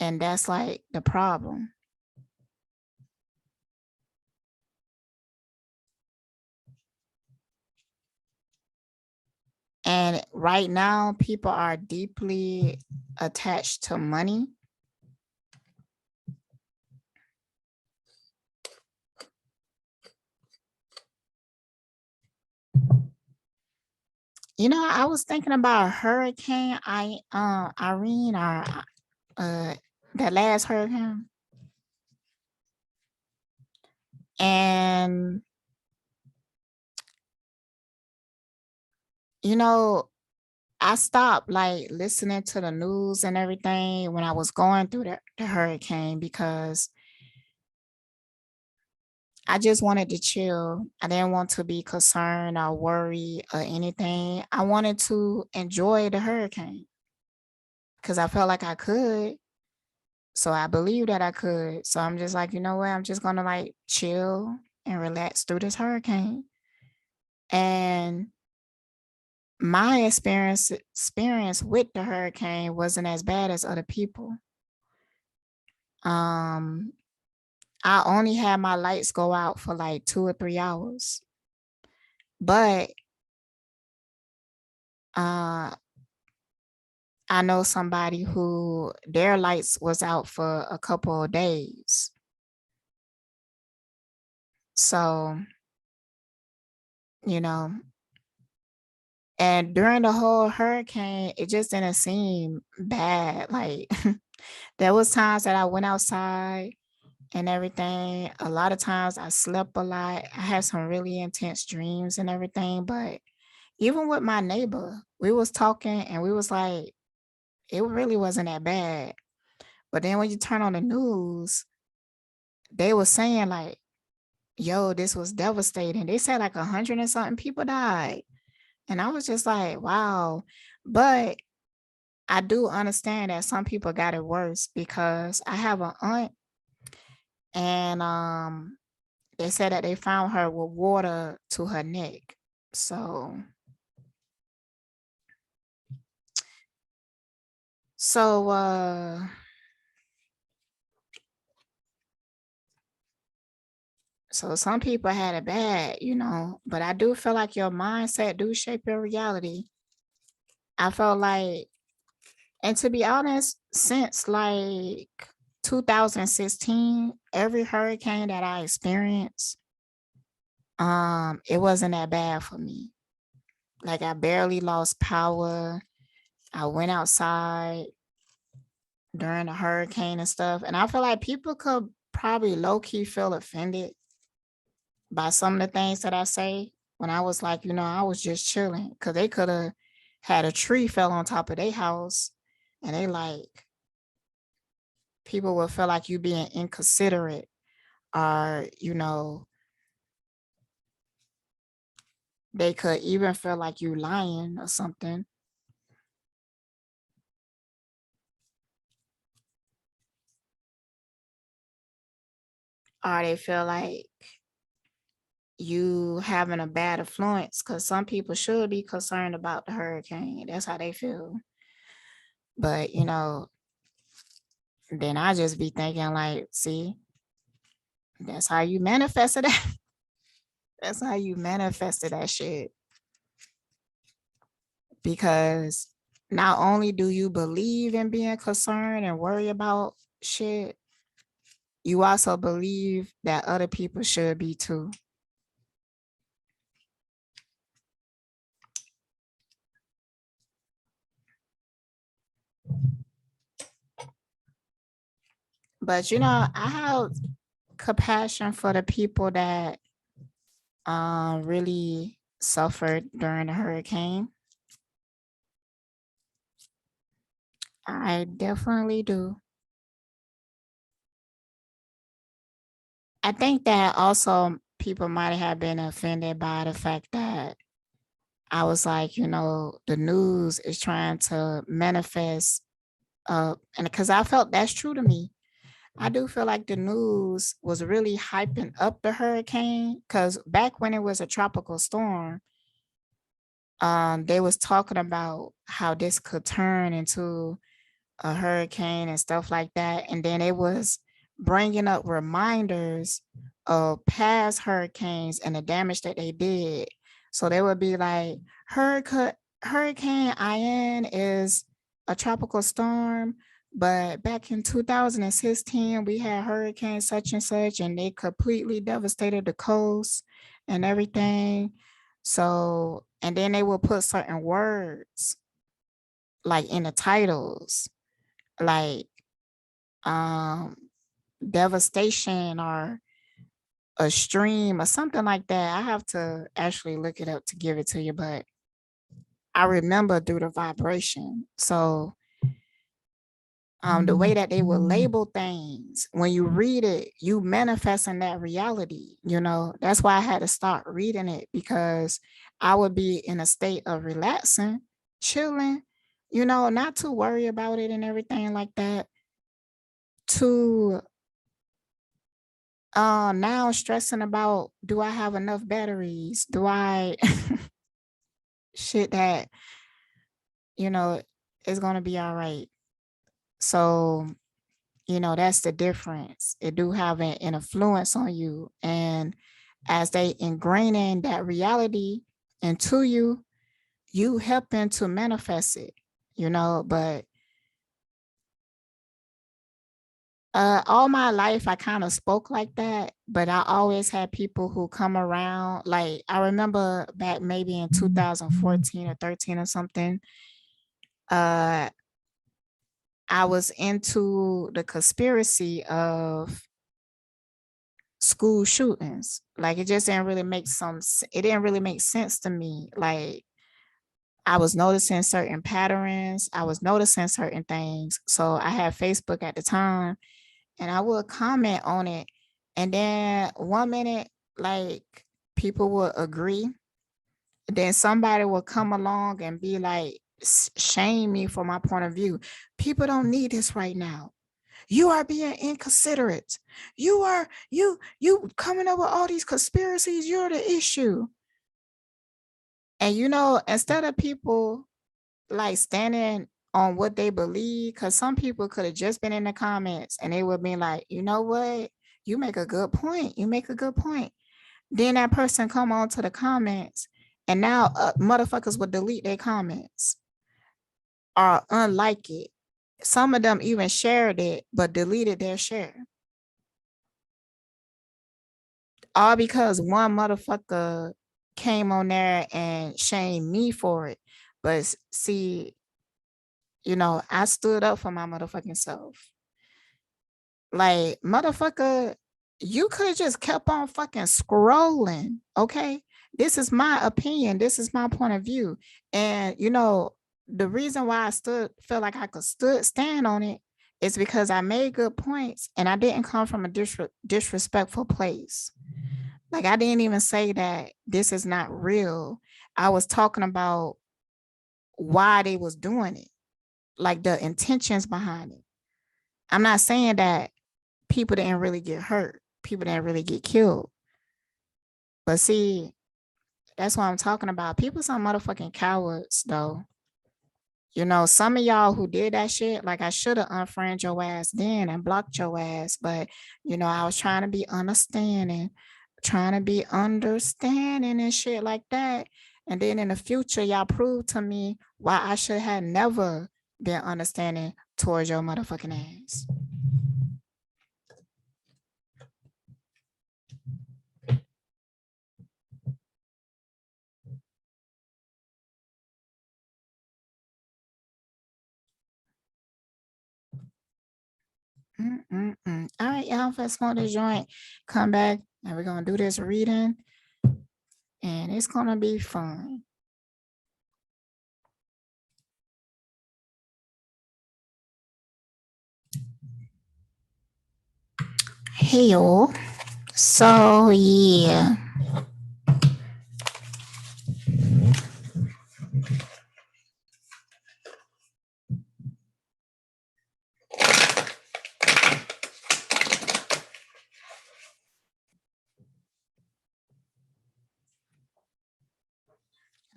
And that's like the problem. And right now, people are deeply attached to money. You know, I was thinking about Hurricane Irene or that last hurricane. And you know, I stopped like listening to the news and everything when I was going through the hurricane because I just wanted to chill. I didn't want to be concerned or worried or anything. I wanted to enjoy the hurricane because I felt like I could. So I believe that I could. So I'm just like, you know what? I'm just gonna like chill and relax through this hurricane. And my experience with the hurricane wasn't as bad as other people. Um, I only had my lights go out for like 2 or 3 hours. But I know somebody who their lights was out for a couple of days. So, you know, and during the whole hurricane, it just didn't seem bad. Like there was times that I went outside and everything. A lot of times I slept a lot. I had some really intense dreams and everything. But even with my neighbor, we was talking and we was like, it really wasn't that bad. But then when you turn on the news, they were saying like, yo, this was devastating. They said like 100 and something people died. And I was just like, wow. But I do understand that some people got it worse because I have an aunt and they said that they found her with water to her neck. So so so some people had it bad, you know, but I do feel like your mindset do shape your reality. I felt like, and to be honest, since like 2016, every hurricane that I experienced, it wasn't that bad for me. Like I barely lost power. I went outside during the hurricane and stuff. And I feel like people could probably low key feel offended by some of the things that I say. when I was like, I was just chilling because they could have had a tree fell on top of their house and they like, people would feel like you being inconsiderate or, they could even feel like you lying or something. Or they feel like you having a bad influence because some people should be concerned about the hurricane. That's how they feel. But, then I just be thinking like, see, that's how you manifested that. That's how you manifested that shit. Because not only do you believe in being concerned and worry about shit, you also believe that other people should be too. But I have compassion for the people that really suffered during the hurricane. I definitely do. I think that also people might have been offended by the fact that I was like, the news is trying to manifest and because I felt that's true to me. I do feel like the news was really hyping up the hurricane because back when it was a tropical storm, they was talking about how this could turn into a hurricane and stuff like that. And then it was bringing up reminders of past hurricanes and the damage that they did. So they would be like, Hurricane Ian is a tropical storm, but back in 2016, we had hurricane such and they completely devastated the coast and everything. So, and then they will put certain words like in the titles, like um devastation or a stream or something like that. I have to actually look it up to give it to you, but I remember through the vibration. So the way that they would label things, when you read it, you manifest in that reality. That's why I had to start reading it because I would be in a state of relaxing, chilling, not to worry about it and everything like that. To now stressing about, do I have enough batteries? Do I shit that, is gonna be all right. So, that's the difference. It do have an influence on you. And as they ingrain in that reality into you, you helping to manifest it, but all my life I kind of spoke like that, but I always had people who come around. Like I remember back maybe in 2014 or 13 or something, uh I was into the conspiracy of school shootings. Like it just didn't really it didn't really make sense to me. Like I was noticing certain patterns, I was noticing certain things. So I had Facebook at the time and I would comment on it. And then one minute, like people would agree. Then somebody would come along and be like, shame me for my point of view. People don't need this right now. You are being inconsiderate. You coming up with all these conspiracies. You're the issue. And instead of people like standing on what they believe, because some people could have just been in the comments and they would be like, you know what? You make a good point. You make a good point. Then that person come on to the comments and now motherfuckers would delete their comments or unlike it. Some of them even shared it, but deleted their share. All because one motherfucker came on there and shamed me for it. But see, I stood up for my motherfucking self. Like, motherfucker, you could have just kept on fucking scrolling, okay? This is my opinion. This is my point of view. And you know, the reason why I felt like I could stand on it is because I made good points and I didn't come from a disrespectful place. Like I didn't even say that this is not real. I was talking about why they was doing it, like the intentions behind it. I'm not saying that people didn't really get hurt, people didn't really get killed. But see, that's what I'm talking about. People some motherfucking cowards though. You know, some of y'all who did that shit, like I should have unfriended your ass then and blocked your ass. But you know, I was trying to be understanding, trying to be understanding and shit like that. And then in the future, y'all prove to me why I should have never been understanding towards your motherfucking ass. All right, y'all, let's smoke the joint. Come back and we're gonna do this reading, and it's gonna be fun. Hey y'all. So yeah.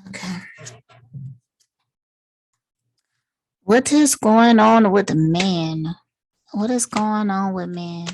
Okay. What is going on with men? What is going on with men?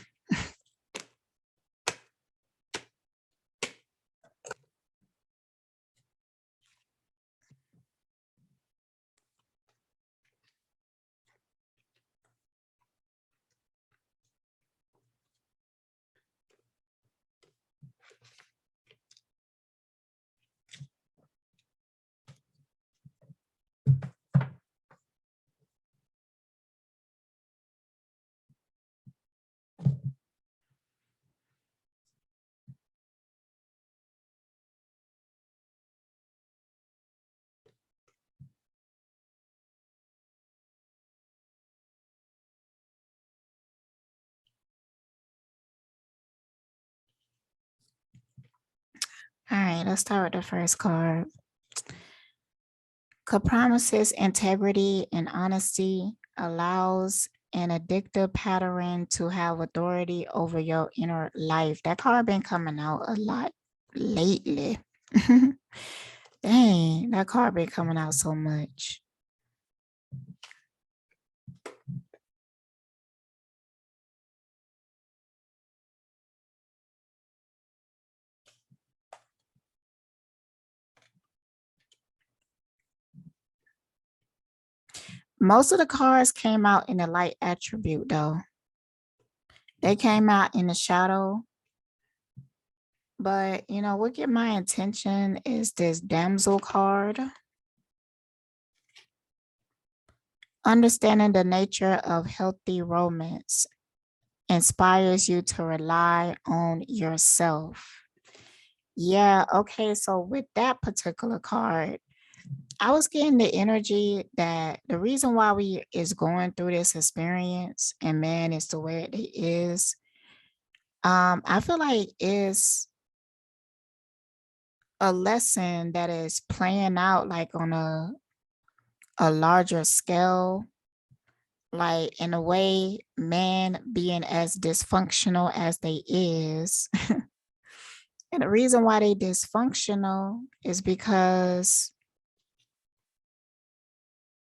All right, let's start with the first card. Compromises integrity and honesty, allows an addictive pattern to have authority over your inner life. That card been coming out a lot lately. Dang, that card been coming out so much. Most of the cards came out in the light attribute though. They came out in the shadow. But you know, what get my attention is this damsel card. Understanding the nature of healthy romance inspires you to rely on yourself. Yeah, okay. So with that particular card, I was getting the energy that the reason why we is going through this experience and man is the way it is. I feel like it's a lesson that is playing out like on a larger scale, like in a way, man being as dysfunctional as they is. And the reason why they dysfunctional is because,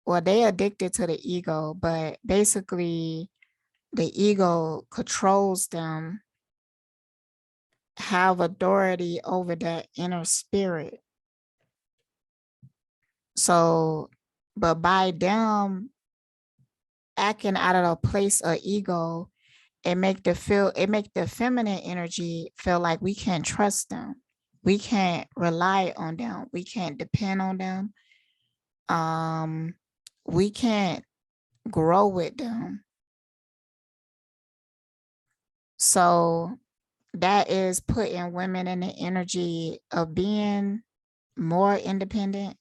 well, they addicted to the ego, but basically the ego controls them, have authority over their inner spirit. So, but by them acting out of a place of ego, it make the feminine energy feel like we can't trust them. We can't rely on them. We can't depend on them. We can't grow with them. So that is putting women in the energy of being more independent.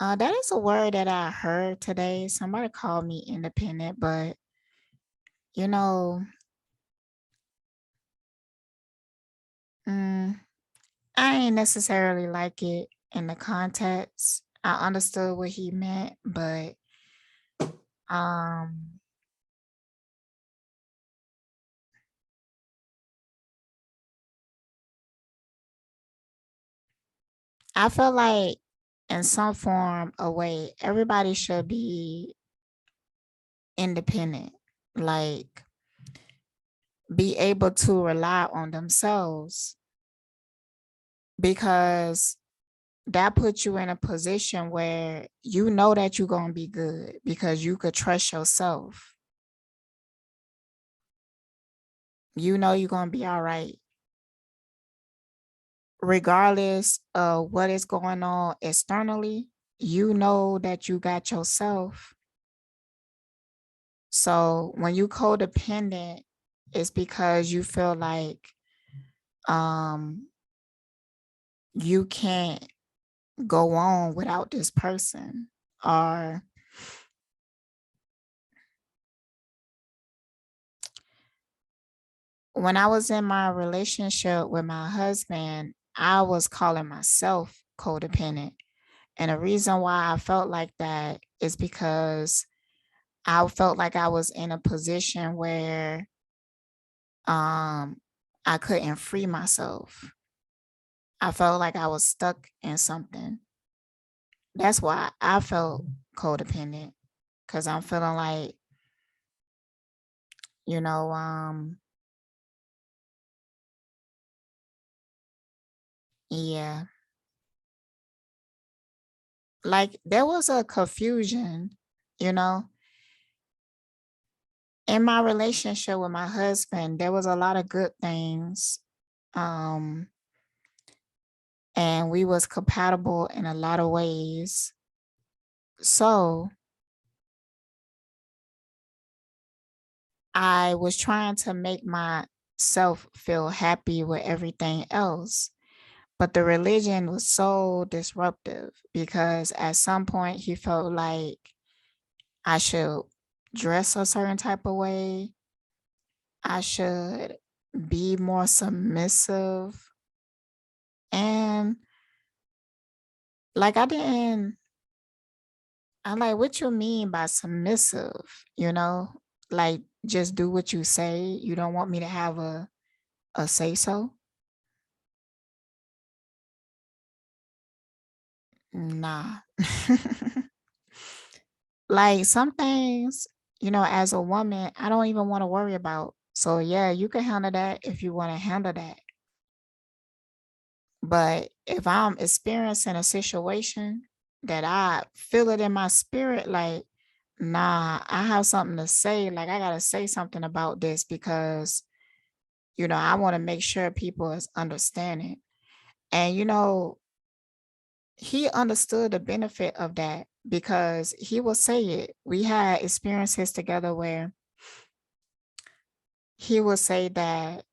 That is a word that I heard today. Somebody called me independent, but you know, mm, I ain't necessarily like it in the context. I understood what he meant, but um I feel like in some form or way, everybody should be independent. Like be able to rely on themselves because that puts you in a position where you know that you're going to be good because you could trust yourself. You know you're going to be all right, regardless of what is going on externally. You know that you got yourself. So when you codependent, it's because you feel like um you can't go on without this person. Or when I was in my relationship with my husband, I was calling myself codependent. And the reason why I felt like that is because I felt like I was in a position where um I couldn't free myself. I felt like I was stuck in something. That's why I felt codependent, because I'm feeling like, you know, yeah, like there was a confusion, you know, in my relationship with my husband. There was a lot of good things, um, and we was compatible in a lot of ways. So I was trying to make myself feel happy with everything else. But the religion was so disruptive because at some point he felt like I should dress a certain type of way. I should be more submissive. And like I'm like, what you mean by submissive? You know, like just do what you say. You don't want me to have a say so? Nah. Like some things, as a woman, I don't even want to worry about. So yeah, you can handle that if you want to handle that. But if I'm experiencing a situation that I feel it in my spirit, like, nah, I have something to say. Like I gotta say something about this because, I want to make sure people is understanding. And he understood the benefit of that because he will say it. We had experiences together where he will say that,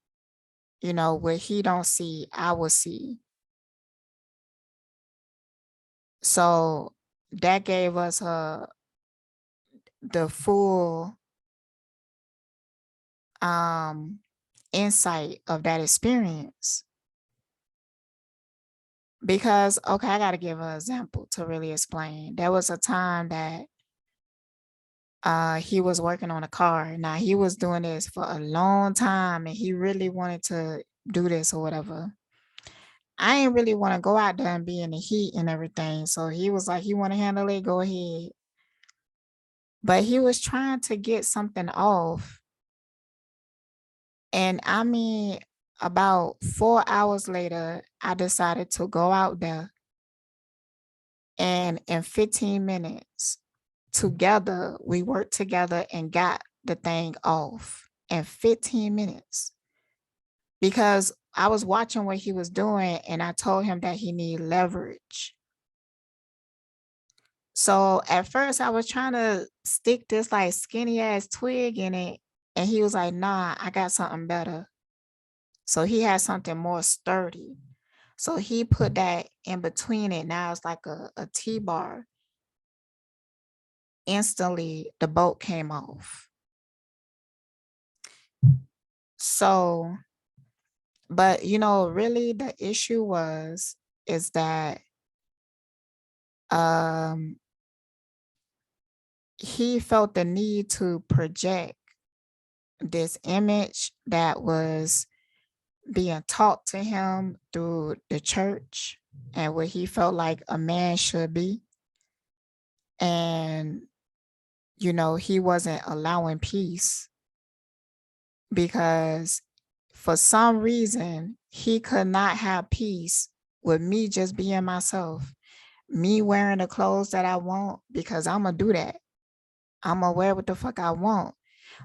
what he don't see, I will see. So that gave us the full um insight of that experience. Because okay, I gotta give an example to really explain. There was a time that he was working on a car. Now he was doing this for a long time and he really wanted to do this or whatever. I ain't really want to go out there and be in the heat and everything. So he was like, you want to handle it? Go ahead. But he was trying to get something off. And I mean, about 4 hours later, I decided to go out there. And in 15 minutes, together, we worked together and got the thing off in 15 minutes. Because I was watching what he was doing and I told him that he needed leverage. So at first I was trying to stick this like skinny ass twig in it. And he was like, nah, I got something better. So he had something more sturdy. So he put that in between it. Now it's like a T-bar. Instantly, the bolt came off. So, but really the issue is that he felt the need to project this image that was being taught to him through the church and what he felt like a man should be. And, he wasn't allowing peace because for some reason he could not have peace with me just being myself, me wearing the clothes that I want, because I'm gonna do that. I'm gonna wear what the fuck I want.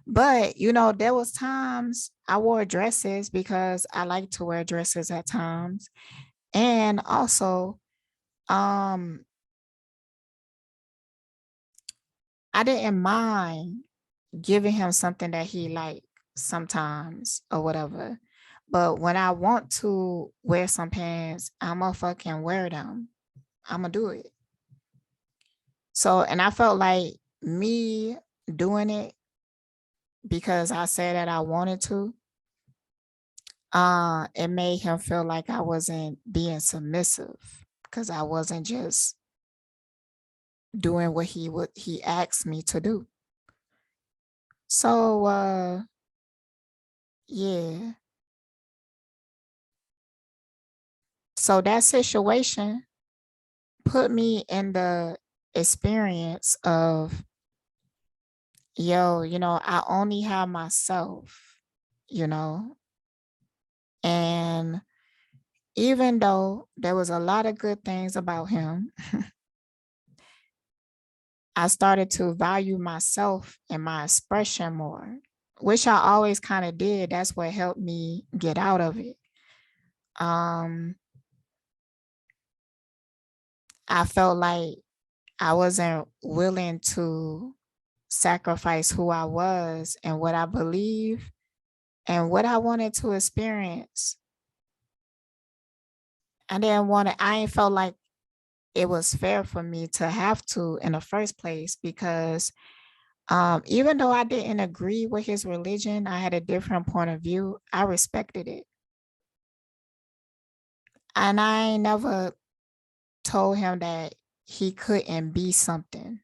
But there was times I wore dresses because I like to wear dresses at times. And also, I didn't mind giving him something that he liked sometimes or whatever. But when I want to wear some pants, I'ma fucking wear them. I'ma do it. So, and I felt like me doing it because I said that I wanted to, it made him feel like I wasn't being submissive because I wasn't just doing what he asked me to do. So yeah. So that situation put me in the experience of, I only have myself, you know, and even though there was a lot of good things about him, I started to value myself and my expression more, which I always kind of did. That's what helped me get out of it. I felt like I wasn't willing to sacrifice who I was and what I believe and what I wanted to experience. I ain't felt like it was fair for me to have to in the first place because even though I didn't agree with his religion, I had a different point of view. I respected it. And I never told him that he couldn't be something.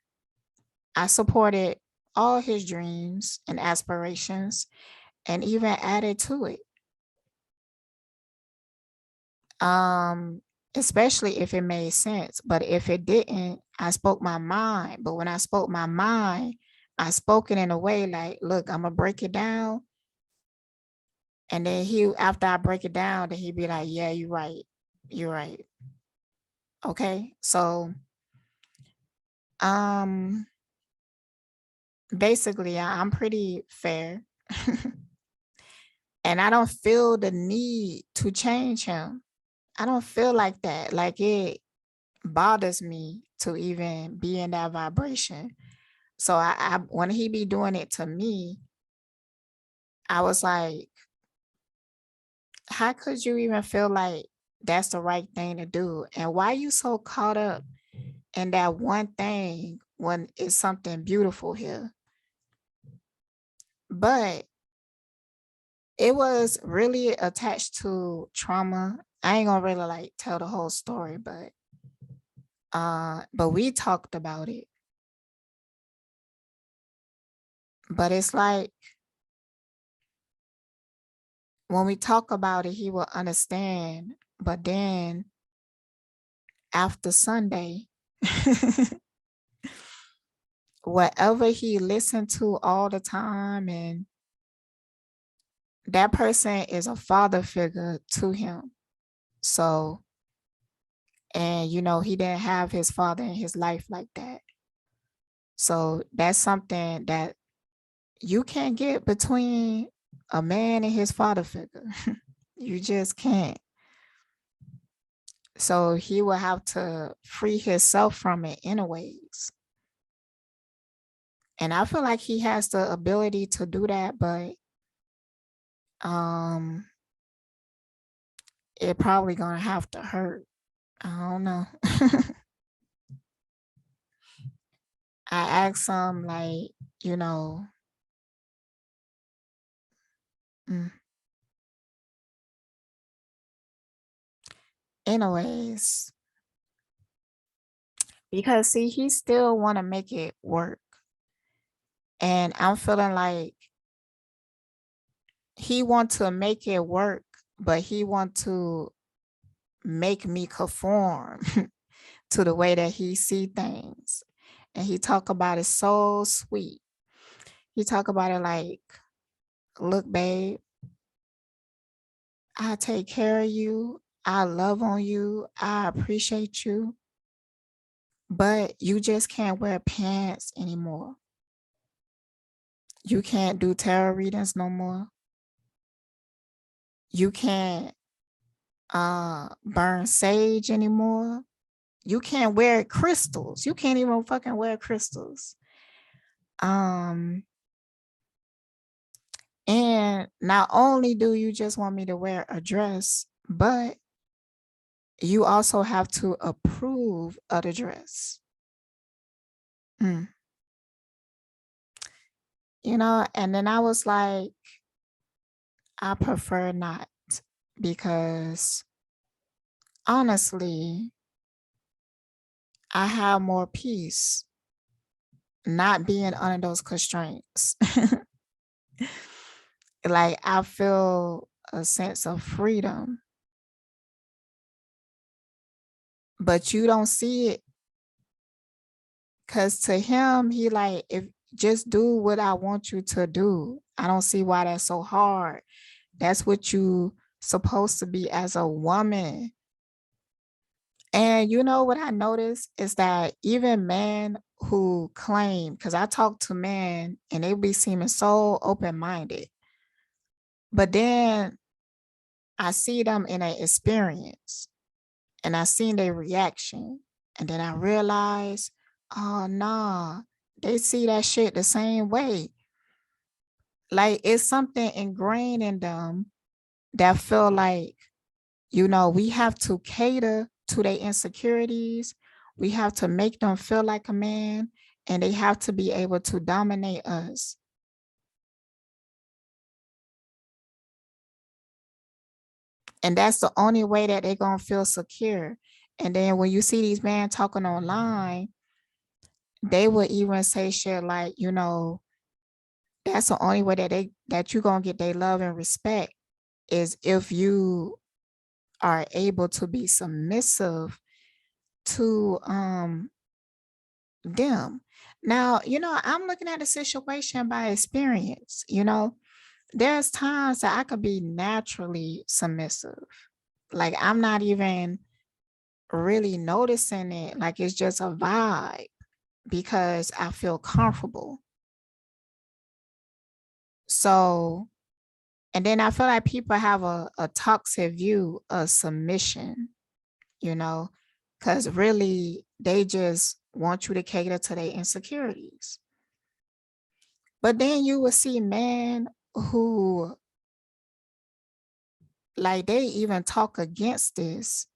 I supported all his dreams and aspirations and even added to it. Especially if it made sense. But if it didn't, I spoke my mind. But when I spoke my mind, I spoke it in a way like, look, I'm gonna break it down. And then after I break it down, then he'd be like, yeah, you're right. You're right. Okay. So um basically I'm pretty fair. And I don't feel the need to change him. I don't feel like that. Like it bothers me to even be in that vibration. So I when he be doing it to me, I was like, how could you even feel like that's the right thing to do? And why you so caught up in that one thing when it's something beautiful here? But it was really attached to trauma. I ain't gonna really like tell the whole story, but we talked about it. But it's like when we talk about it, he will understand. But then after Sunday, whatever he listened to all the time, and that person is a father figure to him. So, and he didn't have his father in his life like that. So that's something that you can't get between a man and his father figure. You just can't. So he will have to free himself from it anyways. And I feel like he has the ability to do that, but it probably gonna have to hurt. I don't know. I asked him like, you know, mm. Anyways, because see, he still want to make it work. And I'm feeling like he want to make it work, but he want to make me conform to the way that he see things. And he talk about it so sweet. He talk about it like, look, babe, I take care of you. I love on you. I appreciate you. But you just can't wear pants anymore. You can't do tarot readings no more. You can't burn sage anymore. You can't wear crystals. You can't even fucking wear crystals. And not only do you just want me to wear a dress, but you also have to approve of the dress. You know, and then I was like, I prefer not, because honestly, I have more peace not being under those constraints. Like, I feel a sense of freedom, but you don't see it, because to him, he like, if just do what I want you to do. I don't see why that's so hard. That's what you supposed to be as a woman. And you know what I noticed is that even men who claim, because I talk to men and they be seeming so open-minded, but then I see them in an experience and I seen their reaction. And then I realize, oh nah, they see that shit the same way. Like, it's something ingrained in them that feel like, you know, we have to cater to their insecurities. We have to make them feel like a man, and they have to be able to dominate us. And that's the only way that they're going to feel secure. And then when you see these men talking online, they will even say shit like, you know, that's the only way that you're going to get their love and respect is if you are able to be submissive to them. Now, you know, I'm looking at the situation by experience. You know, there's times that I could be naturally submissive. Like, I'm not even really noticing it. Like, it's just a vibe because I feel comfortable. So, and then I feel like people have a toxic view of submission, you know, because really they just want you to cater to their insecurities. But then you will see men who, like, they even talk against this,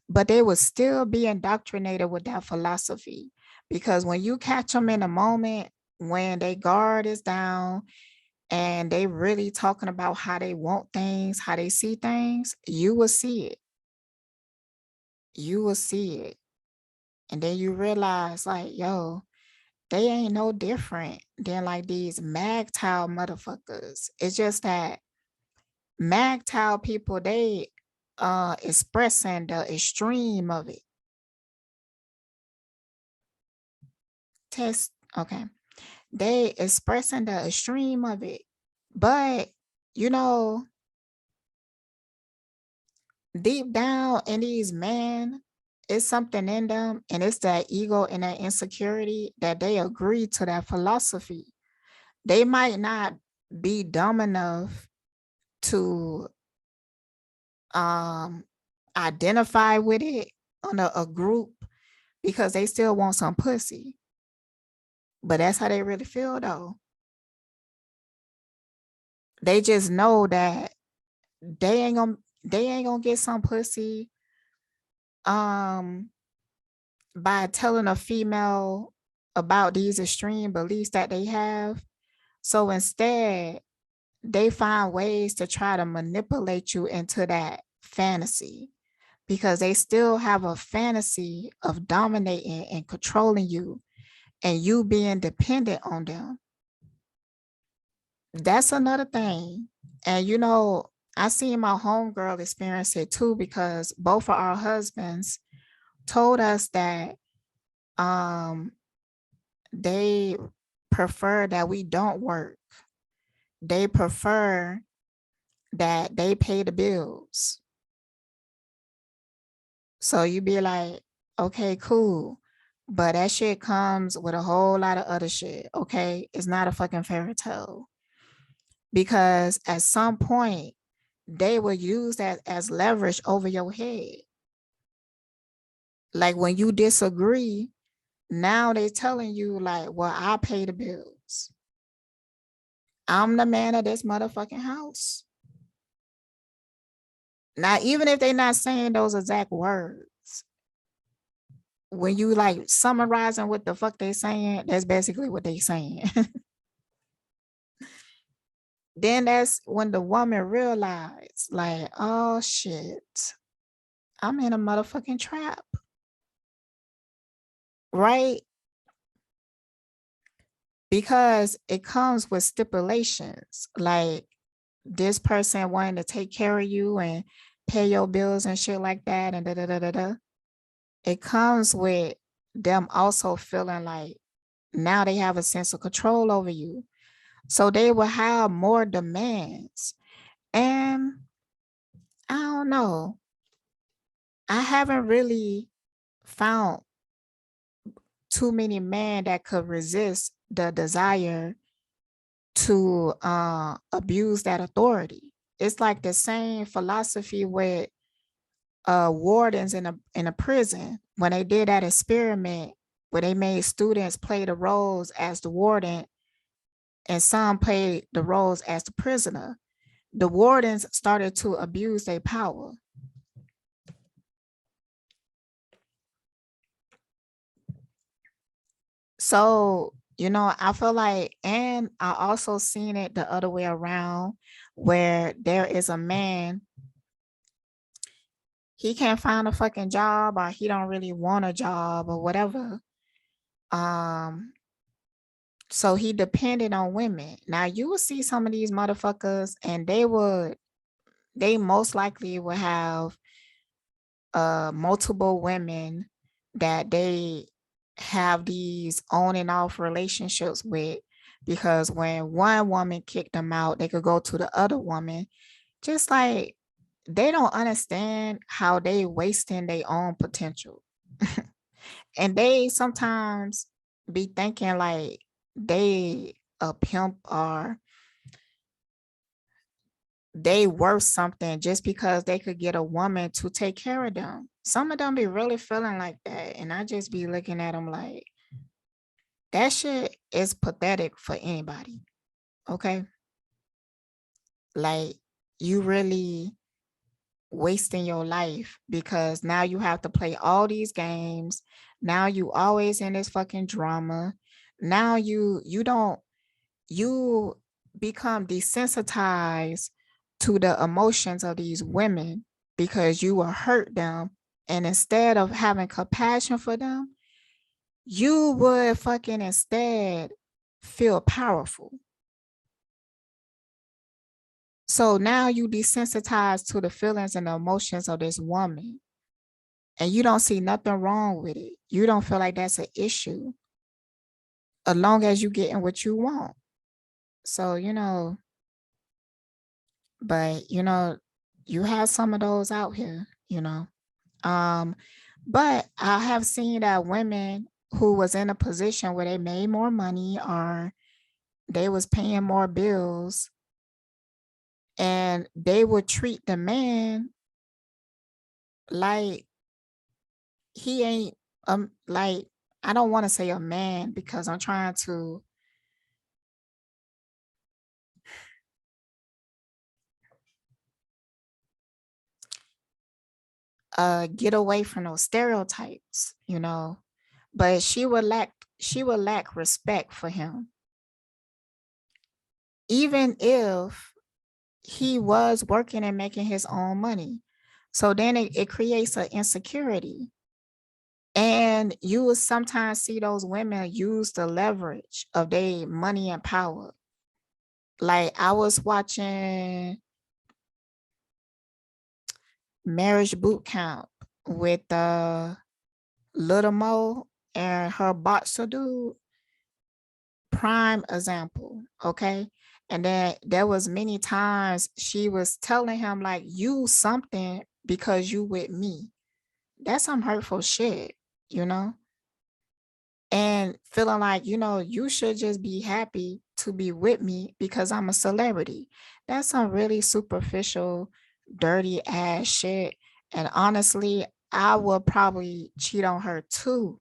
but they would still be indoctrinated with that philosophy. Because when you catch them in a moment when their guard is down and they really talking about how they want things, how they see things, you will see it. You will see it. And then you realize, like, yo, they ain't no different than like these MAGTOW motherfuckers. It's just that MAGTOW people, they expressing the extreme of it. Test, okay. They expressing the extreme of it. But, you know, deep down in these men, it's something in them, and it's that ego and that insecurity that they agree to that philosophy. They might not be dumb enough to identify with it on a group because they still want some pussy. But that's how they really feel though. They just know that they ain't gonna, they ain't gonna get some pussy um by telling a female about these extreme beliefs that they have. So instead, they find ways to try to manipulate you into that fantasy because they still have a fantasy of dominating and controlling you and you being dependent on them. That's another thing. And I seen my homegirl experience it too because both of our husbands told us that um they prefer that we don't work. They prefer that they pay the bills. So you be like, okay, cool. But that shit comes with a whole lot of other shit. Okay. It's not a fucking fairy tale. Because at some point, they will use that as leverage over your head. Like when you disagree, now they telling you, like, well, I pay the bills. I'm the man of this motherfucking house. Now, even if they're not saying those exact words, when you like summarizing what the fuck they saying, that's basically what they saying. Then that's when the woman realized, like, oh shit, I'm in a motherfucking trap, right? Because it comes with stipulations, like this person wanting to take care of you and pay your bills and shit like that, and da da da da da. It comes with them also feeling like now they have a sense of control over you. So they will have more demands. And I don't know. I haven't really found too many men that could resist the desire to abuse that authority. It's like the same philosophy with wardens in a prison when they did that experiment where they made students play the roles as the warden and some played the roles as the prisoner. The wardens started to abuse their power. So, I feel like, and I also seen it the other way around where there is a man, he can't find a fucking job or he don't really want a job or whatever. Um, so he depended on women. Now you will see some of these motherfuckers and they most likely will have multiple women that they have these on and off relationships with, because when one woman kicked them out, they could go to the other woman. Just like they don't understand how they wasting their own potential. And they sometimes be thinking like they a pimp or they worth something just because they could get a woman to take care of them. Some of them be really feeling like that. And I just be looking at them like, that shit is pathetic for anybody. Okay. Like, you really wasting your life because now you have to play all these games. Now you always in this fucking drama. Now you become desensitized to the emotions of these women because you will hurt them. And instead of having compassion for them, you would fucking instead feel powerful. So now you desensitized to the feelings and the emotions of this woman. And you don't see nothing wrong with it. You don't feel like that's an issue as long as you getting what you want. So, but you have some of those out here. But I have seen that women who was in a position where they made more money or they was paying more bills and they would treat the man like he ain't like, I don't want to say a man because I'm trying to get away from those stereotypes, you know. But she would lack respect for him, even if he was working and making his own money. So then it creates an insecurity. And you will sometimes see those women use the leverage of their money and power. Like I was watching Marriage Boot Camp with Little Mo and her boxer dude. Prime example, okay? And then there was many times she was telling him like, you something because you with me. That's some hurtful shit, you know? And feeling like, you should just be happy to be with me because I'm a celebrity. That's some really superficial, dirty ass shit. And honestly, I would probably cheat on her too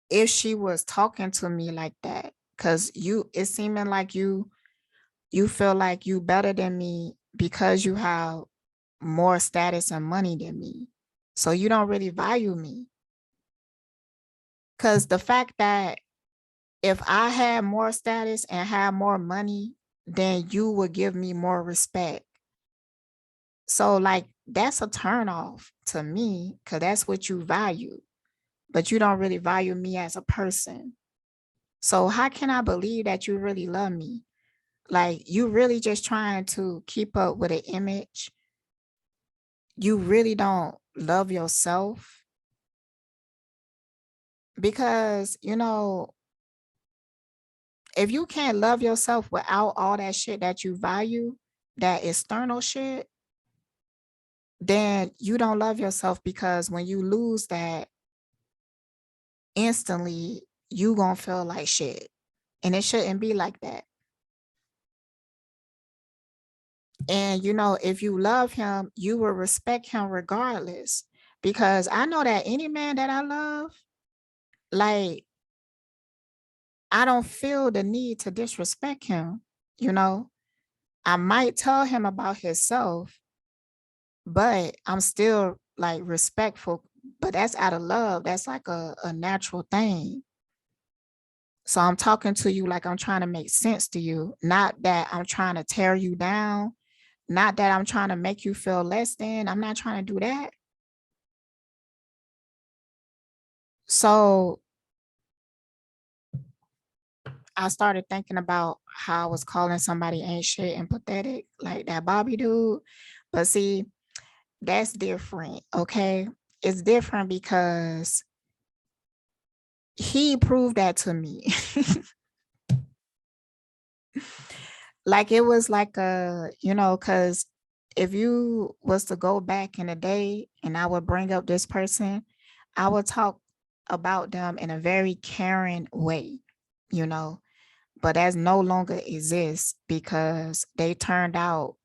if she was talking to me like that. Cause it's seeming like you feel like you better than me because you have more status and money than me. So you don't really value me. Cause the fact that if I had more status and had more money, then you would give me more respect. So like that's a turn off to me because that's what you value, but you don't really value me as a person. So how can I believe that you really love me? Like you really just trying to keep up with an image. You really don't love yourself because, if you can't love yourself without all that shit that you value, that external shit, then you don't love yourself because when you lose that instantly, you gonna feel like shit. And it shouldn't be like that. And if you love him, you will respect him regardless. Because I know that any man that I love, like, I don't feel the need to disrespect him. You know, I might tell him about himself, but I'm still like respectful. But that's out of love. That's like a natural thing. So I'm talking to you like I'm trying to make sense to you, not that I'm trying to tear you down, not that I'm trying to make you feel less than. I'm not trying to do that. So I started thinking about how I was calling somebody ain't shit and pathetic, like that Bobby dude. But see, that's different. Okay. It's different because he proved that to me. Like it was like because if you was to go back in the day and I would bring up this person, I would talk about them in a very caring way, you know, but as no longer exists because they turned out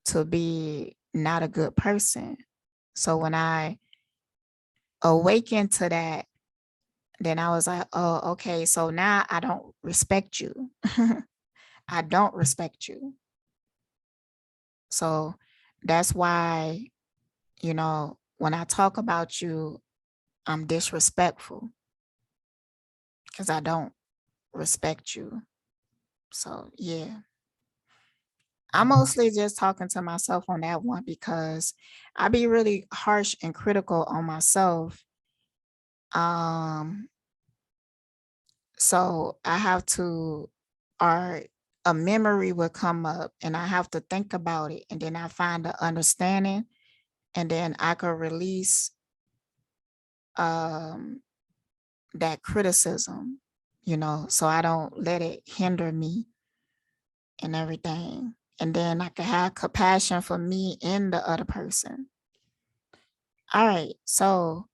to be not a good person. So when I awakened to that, then I was like, oh, okay, so now I don't respect you. I don't respect you. So that's why, when I talk about you, I'm disrespectful because I don't respect you. So yeah, I'm mostly just talking to myself on that one because I be really harsh and critical on myself. Um, so I have to, or a memory will come up and I have to think about it, and then I find the understanding, and then I could release um that criticism, so I don't let it hinder me and everything. And then I can have compassion for me and the other person. All right. So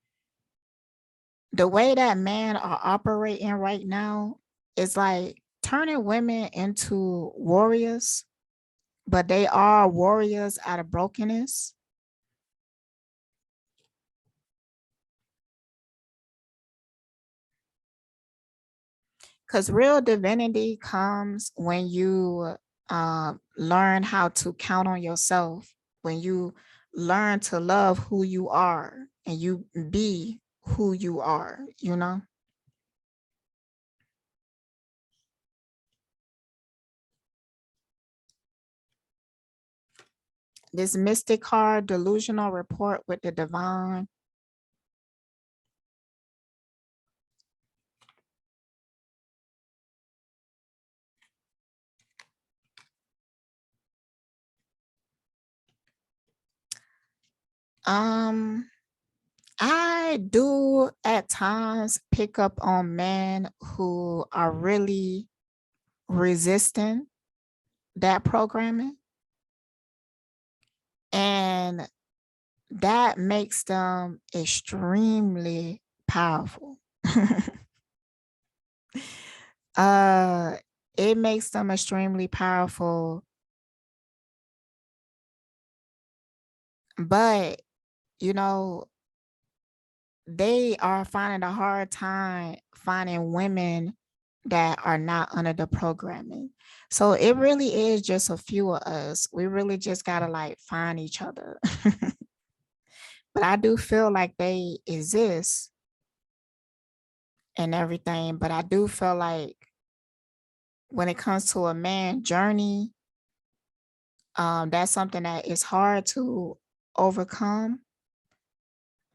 the way that men are operating right now is like turning women into warriors, but they are warriors out of brokenness. Because real divinity comes when you learn how to count on yourself. when you learn to love who you are and you be who you are, you know? This mystic card, delusional report with the divine. I do at times pick up on men who are really resisting that programming, and that makes them extremely powerful. uh it makes them extremely powerful, but you know, they are finding a hard time finding women that are not under the programming. So it really is just a few of us. We really just gotta like find each other. But I do feel like they exist and everything. But I do feel like when it comes to a man journey, that's something that is hard to overcome,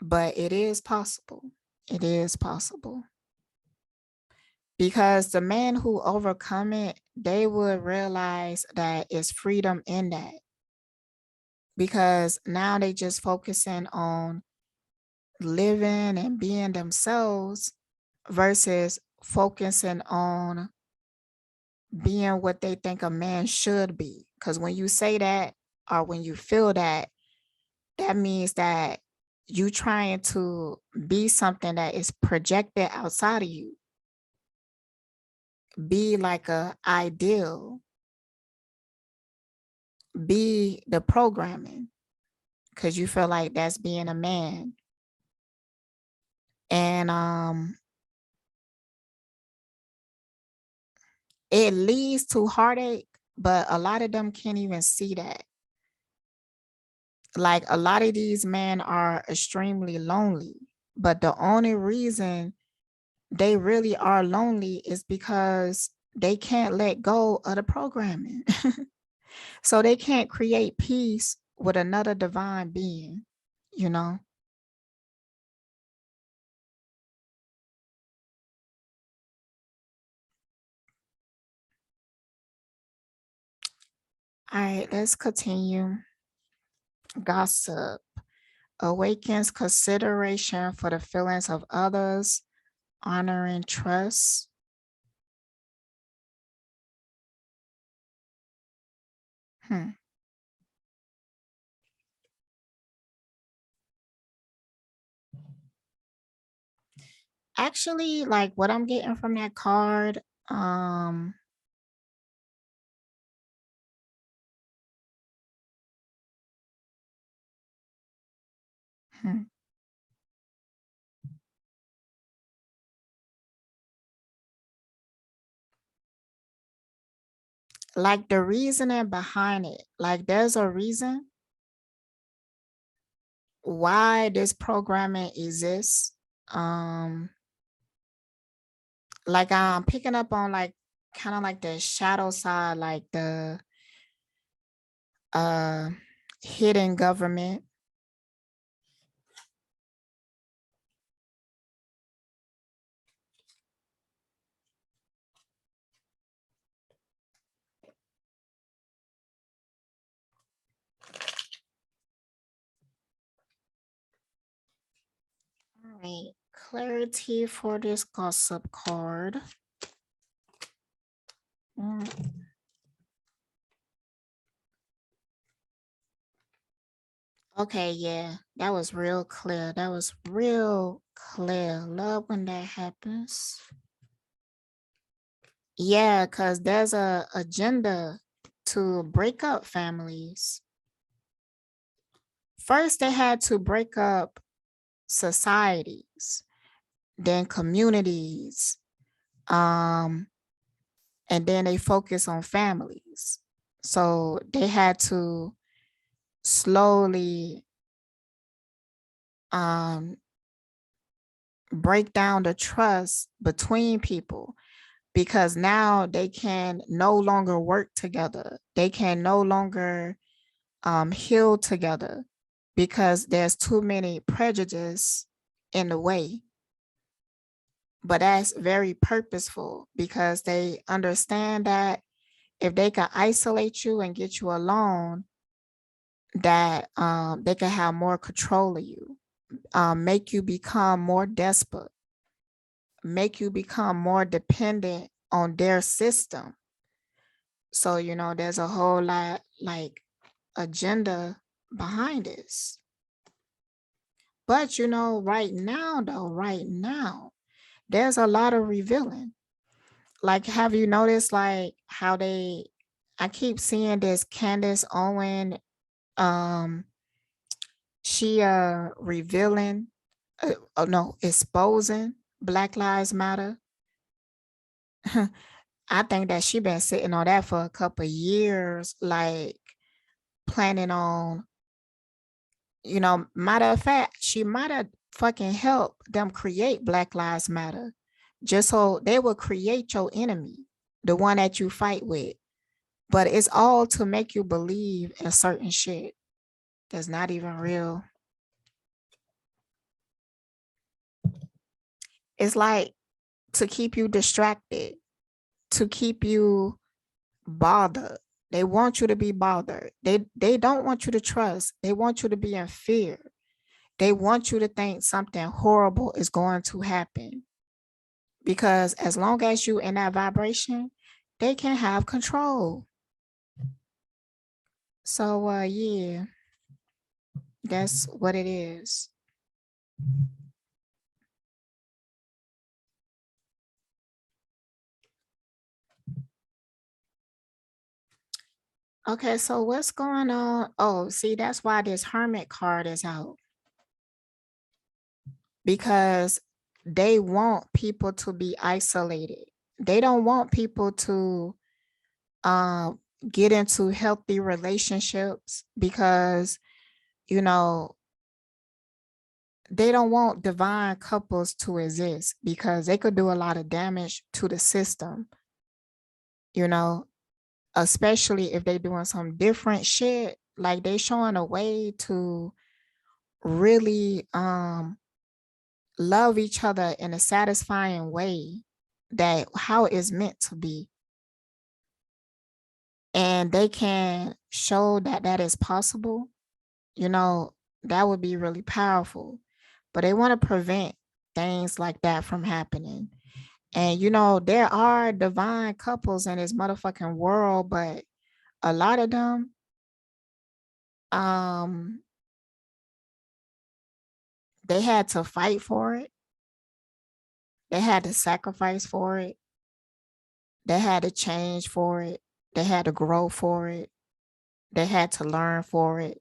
but it is possible. It is possible. Because the man who overcome it, they would realize that it's freedom in that. Because now they just focusing on living and being themselves versus focusing on being what they think a man should be. Because when you say that or when you feel that, that means that you trying to be something that is projected outside of you. Be like a ideal, be the programming, because you feel like that's being a man. And it leads to heartache, but a lot of them can't even see that. Like a lot of these men are extremely lonely, but the only reason they really are lonely is because they can't let go of the programming. So they can't create peace with another divine being, you know? All right, let's continue. Gossip awakens consideration for the feelings of others, honoring trust. Hmm. Actually, like what I'm getting from that card, um, hmm, like the reasoning behind it, like there's a reason why this programming exists. Um, like I'm picking up on like kind of like the shadow side, like the uh hidden government. All right, clarity for this gossip card. Mm, okay, yeah, that was real clear. That was real clear. Love when that happens. Yeah, because there's a agenda to break up families. First, they had to break up societies, then communities, um, and then they focus on families. So they had to slowly break down the trust between people, because now they can no longer work together. They can no longer heal together because there's too many prejudice in the way. But that's very purposeful because they understand that if they can isolate you and get you alone, that they can have more control of you, make you become more desperate, make you become more dependent on their system. So, you know, there's a whole lot like agenda behind this. But, you know, right now, there's a lot of revealing. Like, have you noticed like how I keep seeing this Candace Owen, she revealing, oh no, exposing Black Lives Matter. I think that she been sitting on that for a couple of years, like planning on, you know, matter of fact, she might have fucking helped them create Black Lives Matter just so they will create your enemy, the one that you fight with. But it's all to make you believe in certain shit that's not even real. It's like to keep you distracted, to keep you bothered. They want you to be bothered. They don't want you to trust. They want you to be in fear. They want you to think something horrible is going to happen. Because as long as you in that vibration, they can have control. So yeah, that's what it is. Okay, so what's going on? Oh, see, that's why this hermit card is out. Because they want people to be isolated. They don't want people to um get into healthy relationships because, you know, they don't want divine couples to exist because they could do a lot of damage to the system, you know, especially if they're doing some different shit. Like they showing a way to really love each other in a satisfying way, that how it's meant to be. And they can show that that is possible, you know, that would be really powerful. But they want to prevent things like that from happening. And you know, there are divine couples in this motherfucking world, but a lot of them, um, they had to fight for it. They had to sacrifice for it. They had to change for it. They had to grow for it. They had to learn for it.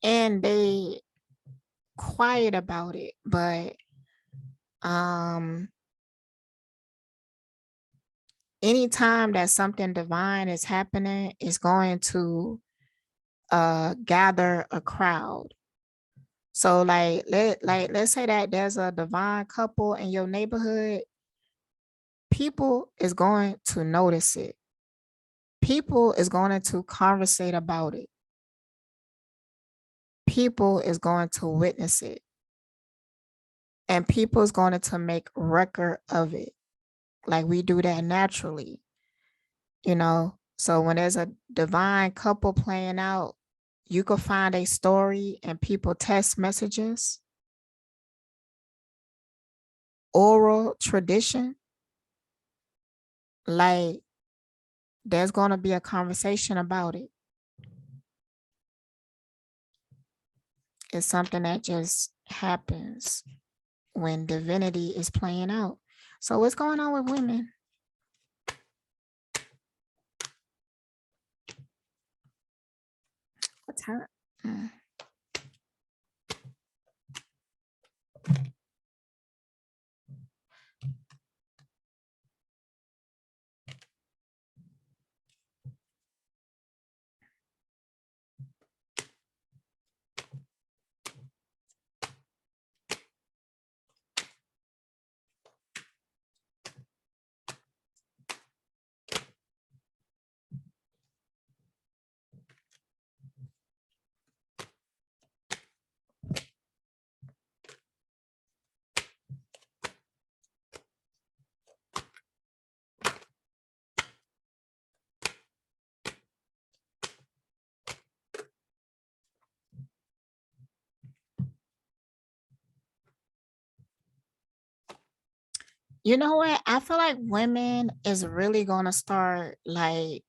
And they quiet about it, but um anytime that something divine is happening, it's going to gather a crowd. So let's say that there's a divine couple in your neighborhood, people is going to notice it. People is going to conversate about it. People is going to witness it. And people is going to make record of it. Like we do that naturally, you know. So when there's a divine couple playing out, you could find a story and people text messages, oral tradition, like there's going to be a conversation about it. It's something that just happens when divinity is playing out. So what's going on with women? What's her? Mm. You know what? I feel like women is really going to start like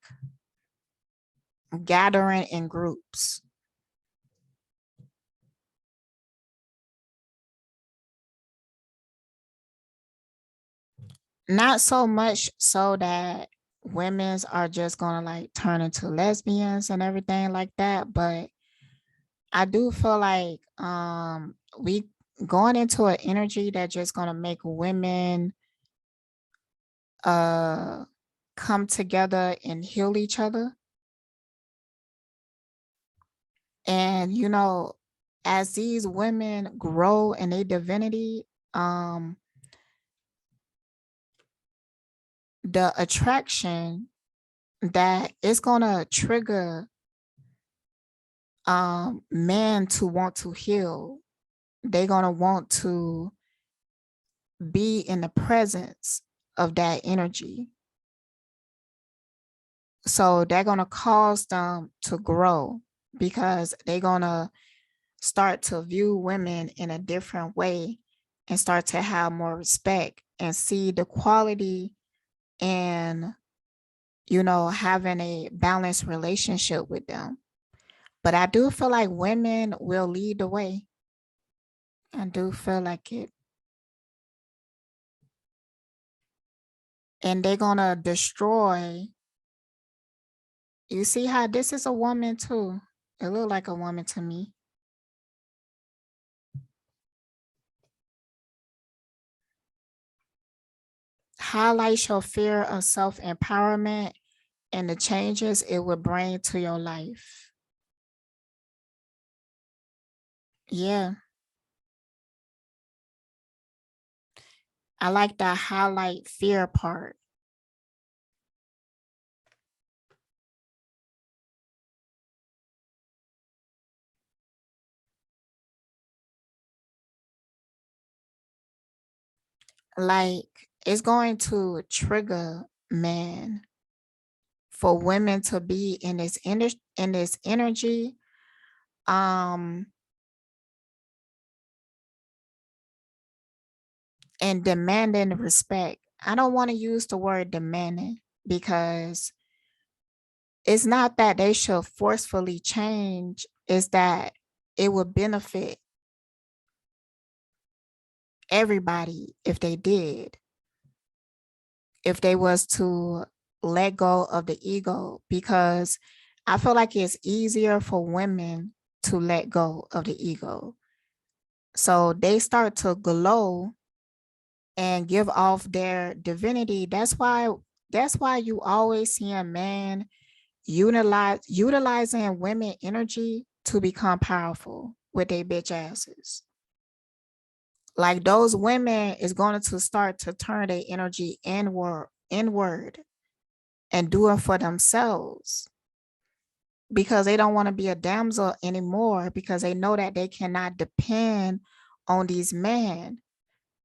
gathering in groups. Not so much so that women's are just going to like turn into lesbians and everything like that, but I do feel like we going into an energy that's just going to make women uh come together and heal each other. And you know, as these women grow in their divinity, um the attraction that it's gonna trigger men to want to heal. They're gonna want to be in the presence of that energy. So they're gonna cause them to grow because they're gonna start to view women in a different way and start to have more respect and see the quality in, you know, having a balanced relationship with them. But I do feel like women will lead the way. I do feel like it. And they're gonna destroy. You see how this is a woman too? It looked like a woman to me. Highlights your fear of self-empowerment and the changes it would bring to your life. Yeah, I like that highlight fear part. Like it's going to trigger men for women to be in this energy, um and demanding respect. I don't want to use the word demanding because it's not that they should forcefully change, it's that it would benefit everybody if they did, if they was to let go of the ego, because I feel like it's easier for women to let go of the ego. So they start to glow and give off their divinity. That's why you always see a man utilizing women energy to become powerful with their bitch asses. Like those women is going to start to turn their energy inward and do it for themselves because they don't want to be a damsel anymore because they know that they cannot depend on these men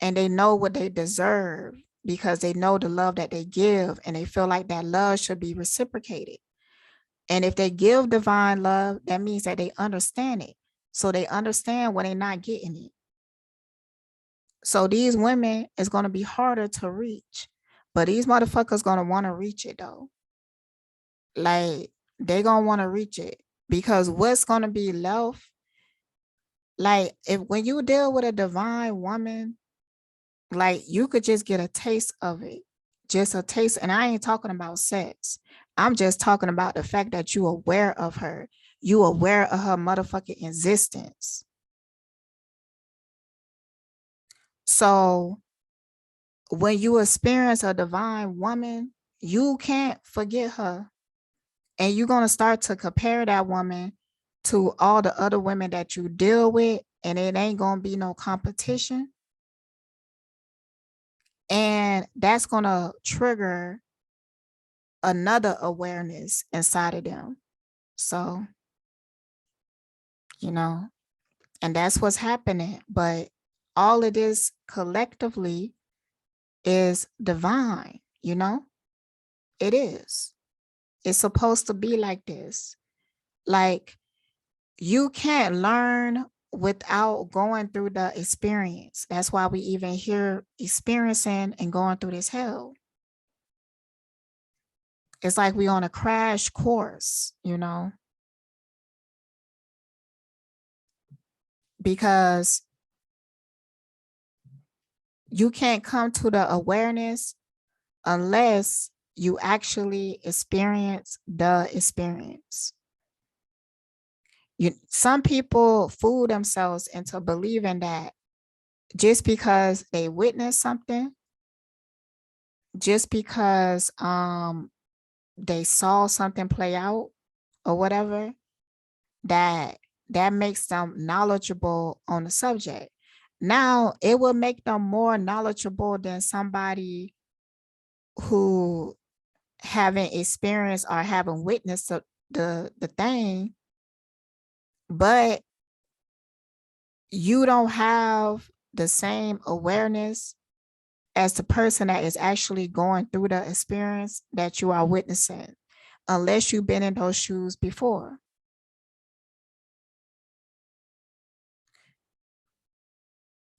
and they know what they deserve because they know the love that they give and they feel like that love should be reciprocated. And if they give divine love, that means that they understand it. So they understand when they're not getting it. So these women is going to be harder to reach, but these motherfuckers going to want to reach it though. Like they going to want to reach it because what's going to be left, like if when you deal with a divine woman, like you could just get a taste of it, just a taste. And I ain't talking about sex. I'm just talking about the fact that you aware of her. You aware of her motherfucking existence. So when you experience a divine woman, you can't forget her. And you're going to start to compare that woman to all the other women that you deal with, and it ain't going to be no competition. And that's going to trigger another awareness inside of them. So, you know, and that's what's happening. But all of this collectively is divine, you know? It is. It's supposed to be like this. Like, you can't learn without going through the experience. That's why we even here experiencing and going through this hell. It's like we on a crash course, you know, because you can't come to the awareness unless you actually experience the experience. Some people fool themselves into believing that just because they witnessed something, just because they saw something play out or whatever, that makes them knowledgeable on the subject. Now it will make them more knowledgeable than somebody who haven't experienced or haven't witnessed the thing, but you don't have the same awareness as the person that is actually going through the experience that you are witnessing, unless you've been in those shoes before.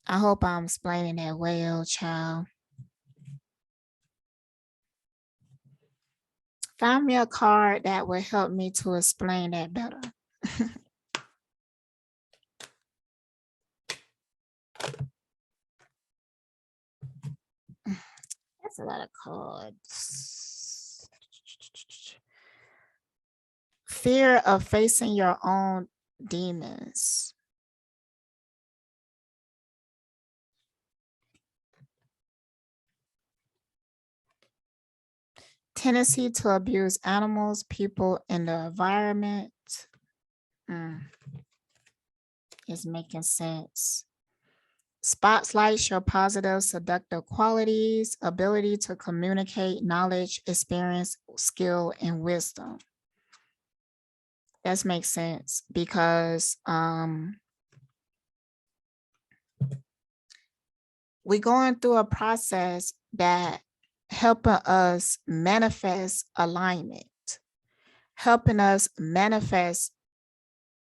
I hope I'm explaining that well, child. Find me a card that will help me to explain that better. That's a lot of cards. Fear of facing your own demons. Tendency to abuse animals, people, and the environment. Is making sense. Spotlights your positive, seductive qualities, ability to communicate, knowledge, experience, skill, and wisdom. That makes sense because we're going through a process that helping us manifest alignment, helping us manifest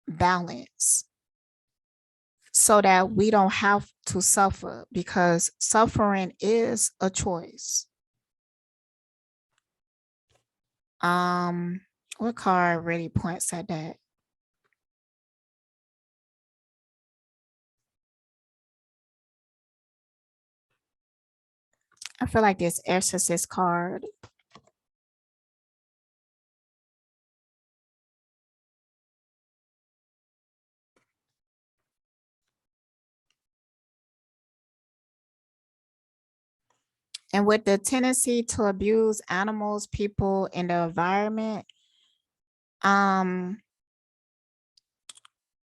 balance so that we don't have to suffer, because suffering is a choice. What card really points at that? I feel like this Exorcist card. And with the tendency to abuse animals, people, and the environment,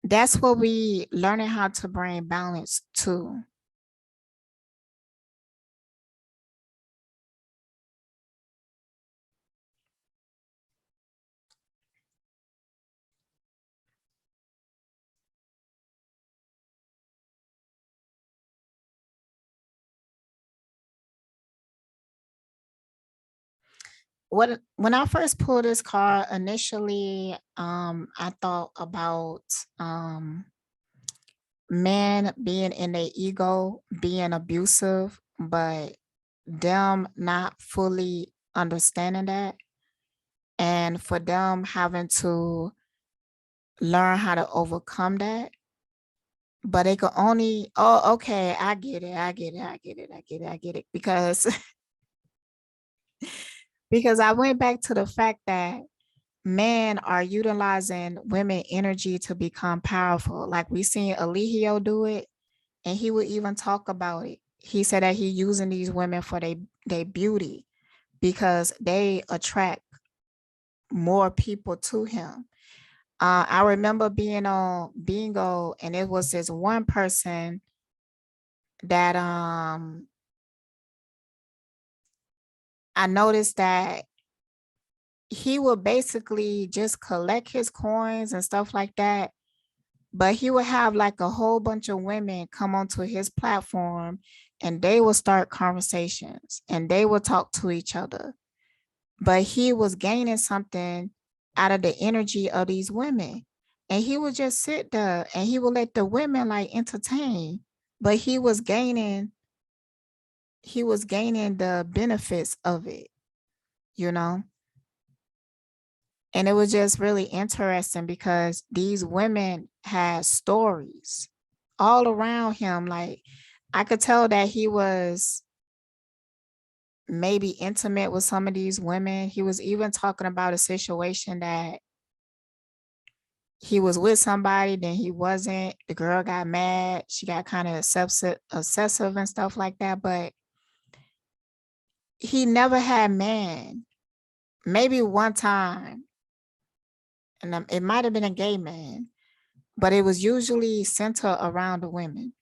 that's what we learning how to bring balance to. When I first pulled this card initially, I thought about men being in their ego, being abusive, but them not fully understanding that, and for them having to learn how to overcome that. But they could only, oh, okay, I get it. Because because I went back to the fact that men are utilizing women energy to become powerful. Like we seen Eligio do it, and he would even talk about it. He said that he using these women for their beauty because they attract more people to him. I remember being on bingo, and it was this one person that I noticed that he would basically just collect his coins and stuff like that, but he would have like a whole bunch of women come onto his platform, and they would start conversations and they would talk to each other, but he was gaining something out of the energy of these women. And he would just sit there and he would let the women like entertain, but he was gaining the benefits of it, you know? And it was just really interesting because these women had stories all around him. Like I could tell that he was maybe intimate with some of these women. He was even talking about a situation that he was with somebody, then he wasn't. The girl got mad. She got kind of obsessive and stuff like that. But he never had man. Maybe one time, and it might have been a gay man, but it was usually centered around the women.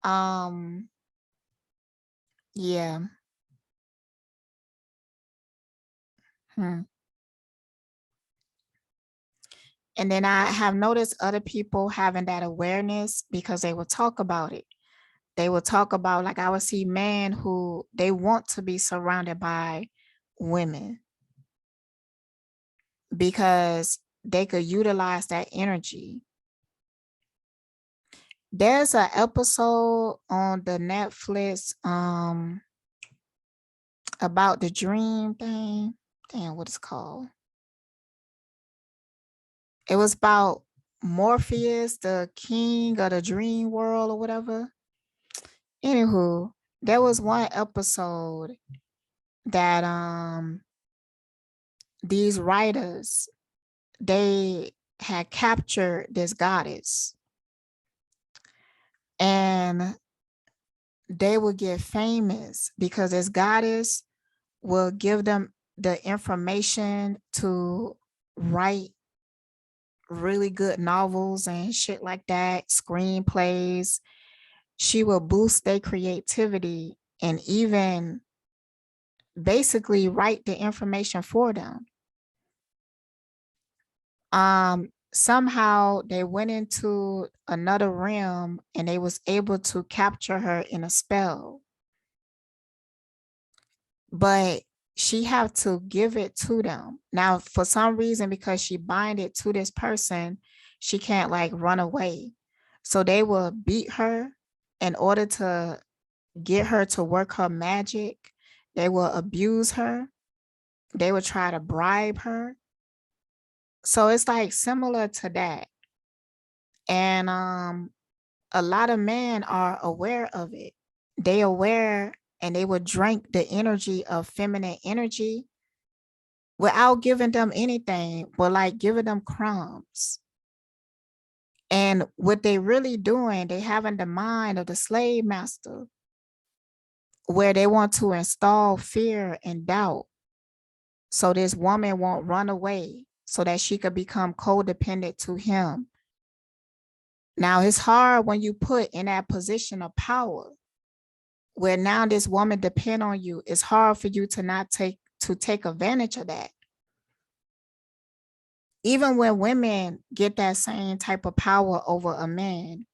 Um, yeah. Hmm. And then I have noticed other people having that awareness because they will talk about it. They will talk about, like, I would see men who they want to be surrounded by women because they could utilize that energy. There's an episode on the Netflix about the dream thing. Damn, what it's called. It was about Morpheus, the king of the dream world or whatever. Anywho, there was one episode that these writers, they had captured this goddess and they would get famous because this goddess will give them the information to write really good novels and shit like that, screenplays. She will boost their creativity and even basically write the information for them. Somehow they went into another realm and they was able to capture her in a spell, but she have to give it to them. Now, for some reason, because she bind it to this person, she can't like run away. So they will beat her in order to get her to work her magic. They will abuse her. They will try to bribe her. So it's like similar to that. And a lot of men are aware of it. They aware and they would drink the energy of feminine energy without giving them anything, but like giving them crumbs. And what they really doing, they having the mind of the slave master where they want to install fear and doubt. So this woman won't run away so that she could become codependent to him. Now it's hard when you put in that position of power where now this woman depend on you. It's hard for you to not take advantage of that. Even when women get that same type of power over a man,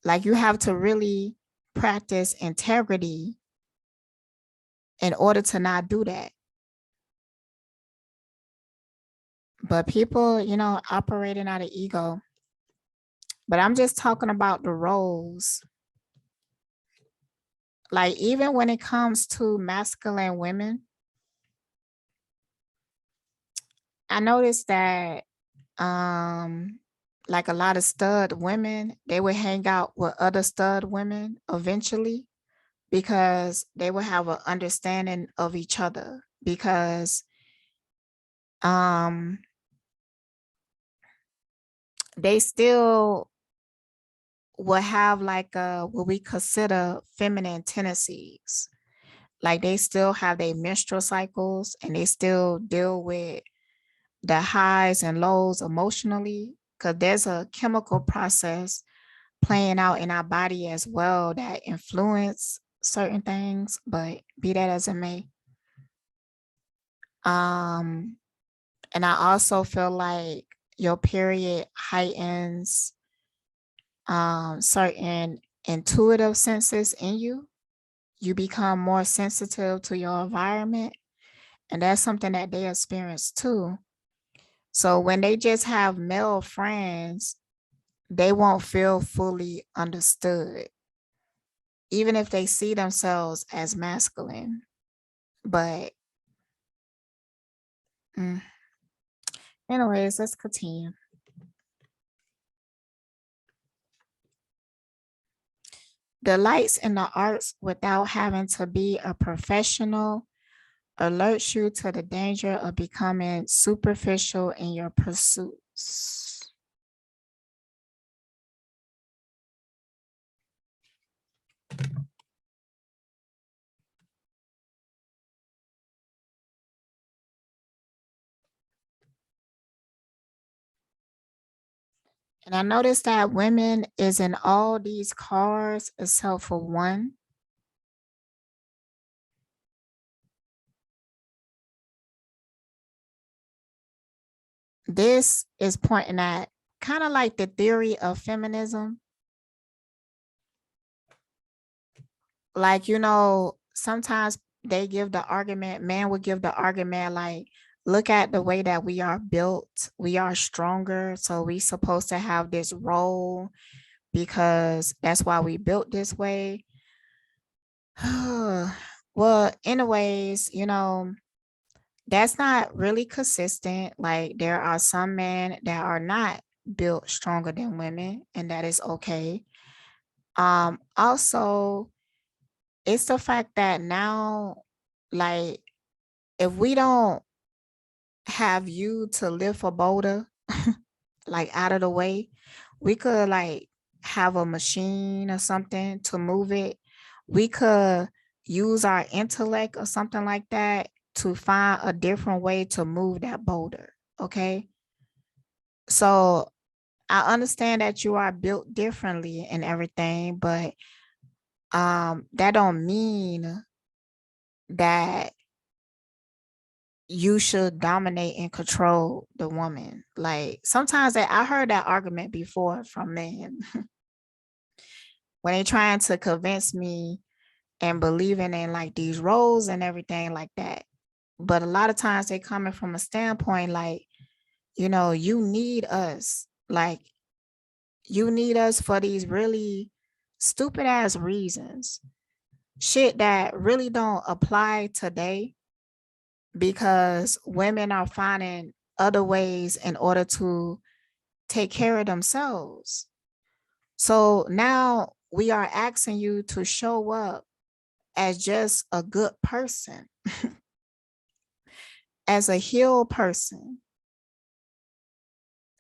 like you have to really practice integrity in order to not do that. But people, operating out of ego. But I'm just talking about the roles. Like even when it comes to masculine women, I noticed that like a lot of stud women, they would hang out with other stud women eventually because they would have an understanding of each other because they still will have like what we consider feminine tendencies. Like they still have their menstrual cycles and they still deal with the highs and lows emotionally because there's a chemical process playing out in our body as well that influence certain things, but be that as it may. And I also feel like your period heightens certain intuitive senses in you. You become more sensitive to your environment, and that's something that they experience too. So when they just have male friends, they won't feel fully understood, even if they see themselves as masculine. But mm, anyways, let's continue. Delights in the arts without having to be a professional alerts you to the danger of becoming superficial in your pursuits. And I noticed that women is in all these cards except for one. This is pointing at kind of like the theory of feminism. Like, sometimes they give the argument, man would give the argument like, look at the way that we are built. We are stronger. So we supposed to have this role because that's why we built this way. Well, anyways, that's not really consistent. Like there are some men that are not built stronger than women, and that is okay. Also, it's the fact that now, like, if we don't have you to lift a boulder, like out of the way, we could like have a machine or something to move it. We could use our intellect or something like that to find a different way to move that boulder. Okay. So I understand that you are built differently and everything, but that don't mean that you should dominate and control the woman. Like sometimes I heard that argument before from men when they trying to convince me and believing in like these roles and everything like that. But a lot of times they coming from a standpoint like, you need us. Like you need us for these really stupid ass reasons. Shit that really don't apply today because women are finding other ways in order to take care of themselves. So now we are asking you to show up as just a good person, as a healed person,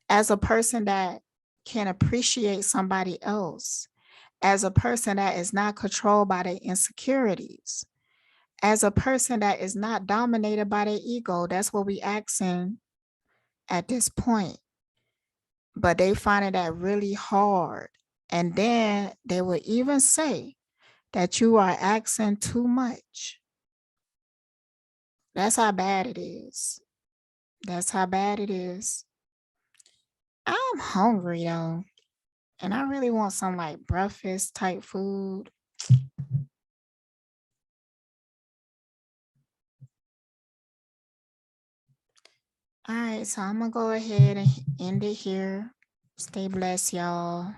as a person that can appreciate somebody else, as a person that is not controlled by their insecurities, as a person that is not dominated by their ego. That's what we asking at this point. But they find that really hard. And then they will even say that you are asking too much. That's how bad it is. That's how bad it is. I'm hungry though. And I really want some like breakfast type food. All right, so I'm gonna go ahead and end it here. Stay blessed, y'all.